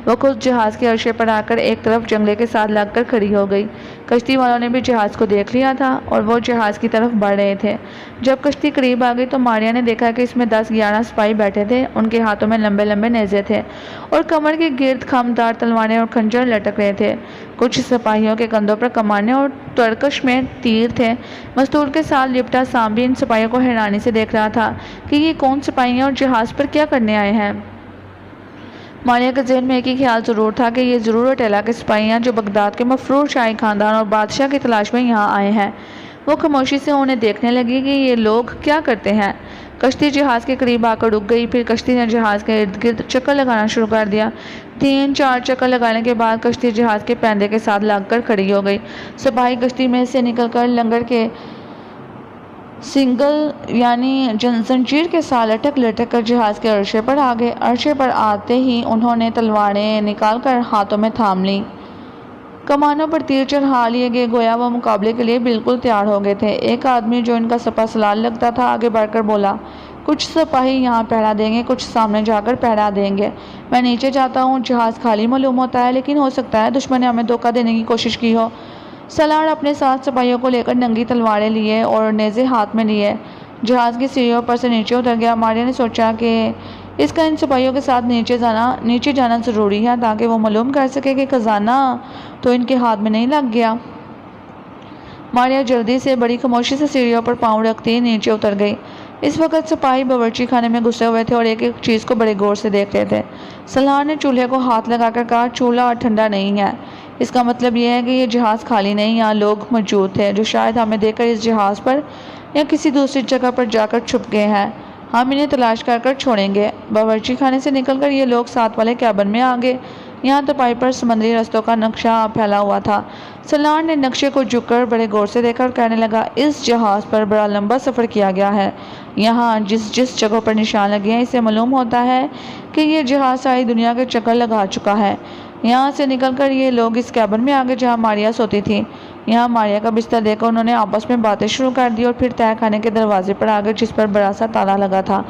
وہ خود جہاز کے عرشے پر آ کر ایک طرف جنگلے کے ساتھ لگ کر کھڑی ہو گئی۔ کشتی والوں نے بھی جہاز کو دیکھ لیا تھا اور وہ جہاز کی طرف بڑھ رہے تھے۔ جب کشتی قریب آ گئی تو ماریا نے دیکھا کہ اس میں 10-11 سپاہی بیٹھے تھے، ان کے ہاتھوں میں لمبے لمبے نیزے تھے اور کمر کے گرد خمدار تلواریں اور خنجر لٹک رہے تھے۔ کچھ سپاہیوں کے کندھوں پر کمانیں اور ترکش میں تیر تھے۔ مستول کے ساتھ لپٹا سانپ بھی ان سپاہیوں کو حیرانی سے دیکھ رہا تھا کہ یہ کون سپاہی ہیں اور جہاز پر کیا کرنے آئے ہیں۔ ماریا کے ذہن میں ایک ہی خیال ضرور تھا کہ یہ ضرور اٹیلا کے سپاہی ہیں جو بغداد کے مفرور شاہی خاندان اور بادشاہ کی تلاش میں یہاں آئے ہیں۔ وہ خاموشی سے انہیں دیکھنے لگی کہ یہ لوگ کیا کرتے ہیں۔ کشتی جہاز کے قریب آ کر رک گئی، پھر کشتی نے جہاز کے ارد گرد چکر لگانا شروع کر دیا۔ 3-4 چکر لگانے کے بعد کشتی جہاز کے پیندے کے ساتھ لگ کر کھڑی ہو گئی۔ سپاہی کشتی میں سے نکل کر لنگر کے سنگل یعنی زنجیر کے ساتھ لٹک لٹک کر جہاز کے عرشے پر آ گئے۔ عرشے پر آتے ہی انہوں نے تلواریں نکال کر ہاتھوں میں تھام لیں۔ کمانوں پر تیر چڑھا لیے گئے، گویا وہ مقابلے کے لیے بالکل تیار ہو گئے تھے۔ ایک آدمی جو ان کا سپہ سالار لگتا تھا آگے بڑھ کر بولا کچھ سپاہی یہاں پہرا دیں گے، کچھ سامنے جا کر پہرا دیں گے، میں نیچے جاتا ہوں۔ جہاز خالی معلوم ہوتا ہے لیکن ہو سکتا ہے دشمن نے ہمیں دھوکہ دینے کی کوشش کی ہو۔ سالار اپنے ساتھ سپاہیوں کو لے کر ننگی تلواریں لیے اور نیزے ہاتھ میں لیے جہاز کی سیڑھیوں پر سے نیچے اتر گیا۔ ماریا نے سوچا کہ اس کا ان سپاہیوں کے ساتھ نیچے جانا ضروری ہے تاکہ وہ معلوم کر سکے کہ خزانہ تو ان کے ہاتھ میں نہیں لگ گیا۔ ماریا جلدی سے بڑی خاموشی سے سیڑھیوں پر پاؤں رکھتی نیچے اتر گئی۔ اس وقت سپاہی باورچی خانے میں گھسے ہوئے تھے اور ایک ایک چیز کو بڑے غور سے دیکھ رہے تھے۔ سلار نے چولہے کو ہاتھ لگا کر کہا، چولہا ٹھنڈا نہیں ہے۔ اس کا مطلب یہ ہے کہ یہ جہاز خالی نہیں، یہاں لوگ موجود تھے جو شاید ہمیں دیکھ کر اس جہاز پر یا کسی دوسری جگہ پر جا کر چھپ گئے ہیں۔ ہم انہیں تلاش کر کر چھوڑیں گے۔ باورچی خانے سے نکل کر یہ لوگ ساتھ والے کیبن میں آ گئے۔ یہاں تپائی پر سمندری رستوں کا نقشہ پھیلا ہوا تھا۔ سلار نے نقشے کو جھک کر بڑے غور سے دیکھا اور کہنے لگا، اس جہاز پر بڑا لمبا سفر کیا گیا ہے۔ یہاں جس جگہوں پر نشان لگے ہیں، اسے معلوم ہوتا ہے کہ یہ جہاز ساری دنیا کے چکر لگا چکا ہے۔ یہاں سے نکل کر یہ لوگ اس کیبن میں آ گئے جہاں ماریا سوتی تھی۔ یہاں ماریا کا بستر دیکھ کر انہوں نے آپس میں باتیں شروع کر دی اور پھر تہہ خانے کے دروازے پر آ گئے جس پر بڑا سا تالا لگا تھا۔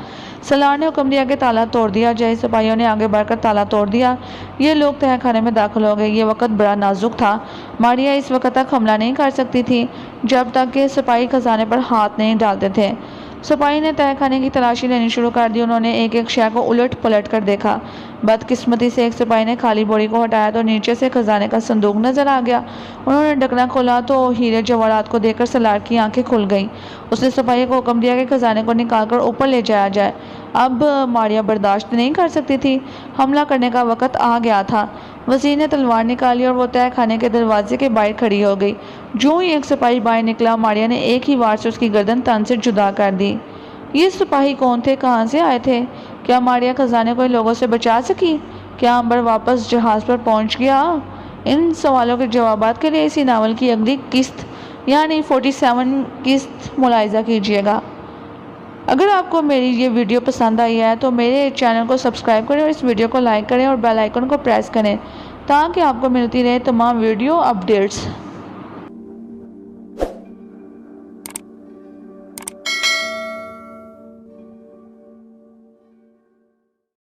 سلار نے حکم دیا کہ تالا توڑ دیا جائے۔ سپاہیوں نے آگے بڑھ کر تالا توڑ دیا۔ یہ لوگ تہہ خانے میں داخل ہو گئے۔ یہ وقت بڑا نازک تھا۔ ماریا اس وقت تک حملہ نہیں کر سکتی تھی جب تک کہ سپاہی خزانے پر ہاتھ نہیں ڈالتے تھے۔ سپاہی نے تہہ خانے کی تلاشی لینی شروع کر دی۔ انہوں نے ایک ایک شے کو الٹ پلٹ کر دیکھا۔ بدقسمتی سے ایک سپاہی نے خالی بوری کو ہٹایا تو نیچے سے خزانے کا صندوق نظر آ گیا۔ انہوں نے ڈھکنا کھولا تو ہیرے جواہرات کو دیکھ کر سلار کی آنکھیں کھل گئیں۔ اس نے سپاہی کو حکم دیا کہ خزانے کو نکال کر اوپر لے جایا جائے۔ اب ماریا برداشت نہیں کر سکتی تھی۔ حملہ کرنے کا وقت آ گیا تھا۔ وزیر نے تلوار نکالی اور وہ تہہ خانے کے دروازے کے باہر کھڑی ہو گئی۔ جو ہی ایک سپاہی باہر نکلا، ماریا نے ایک ہی وار سے اس کی گردن تن سے جدا کر دی۔ یہ سپاہی کون تھے؟ کہاں سے آئے تھے؟ کیا ماریا خزانے کو ان لوگوں سے بچا سکی؟ کیا امبر واپس جہاز پر پہنچ گیا؟ ان سوالوں کے جوابات کے لیے اسی ناول کی اگلی قسط یعنی 47 قسط ملاحظہ کیجیے گا۔ اگر آپ کو میری یہ ویڈیو پسند آئی ہے تو میرے چینل کو سبسکرائب کریں اور اس ویڈیو کو لائک کریں اور بیل آئیکن کو پریس کریں تاکہ آپ کو ملتی رہے تمام ویڈیو اپڈیٹس۔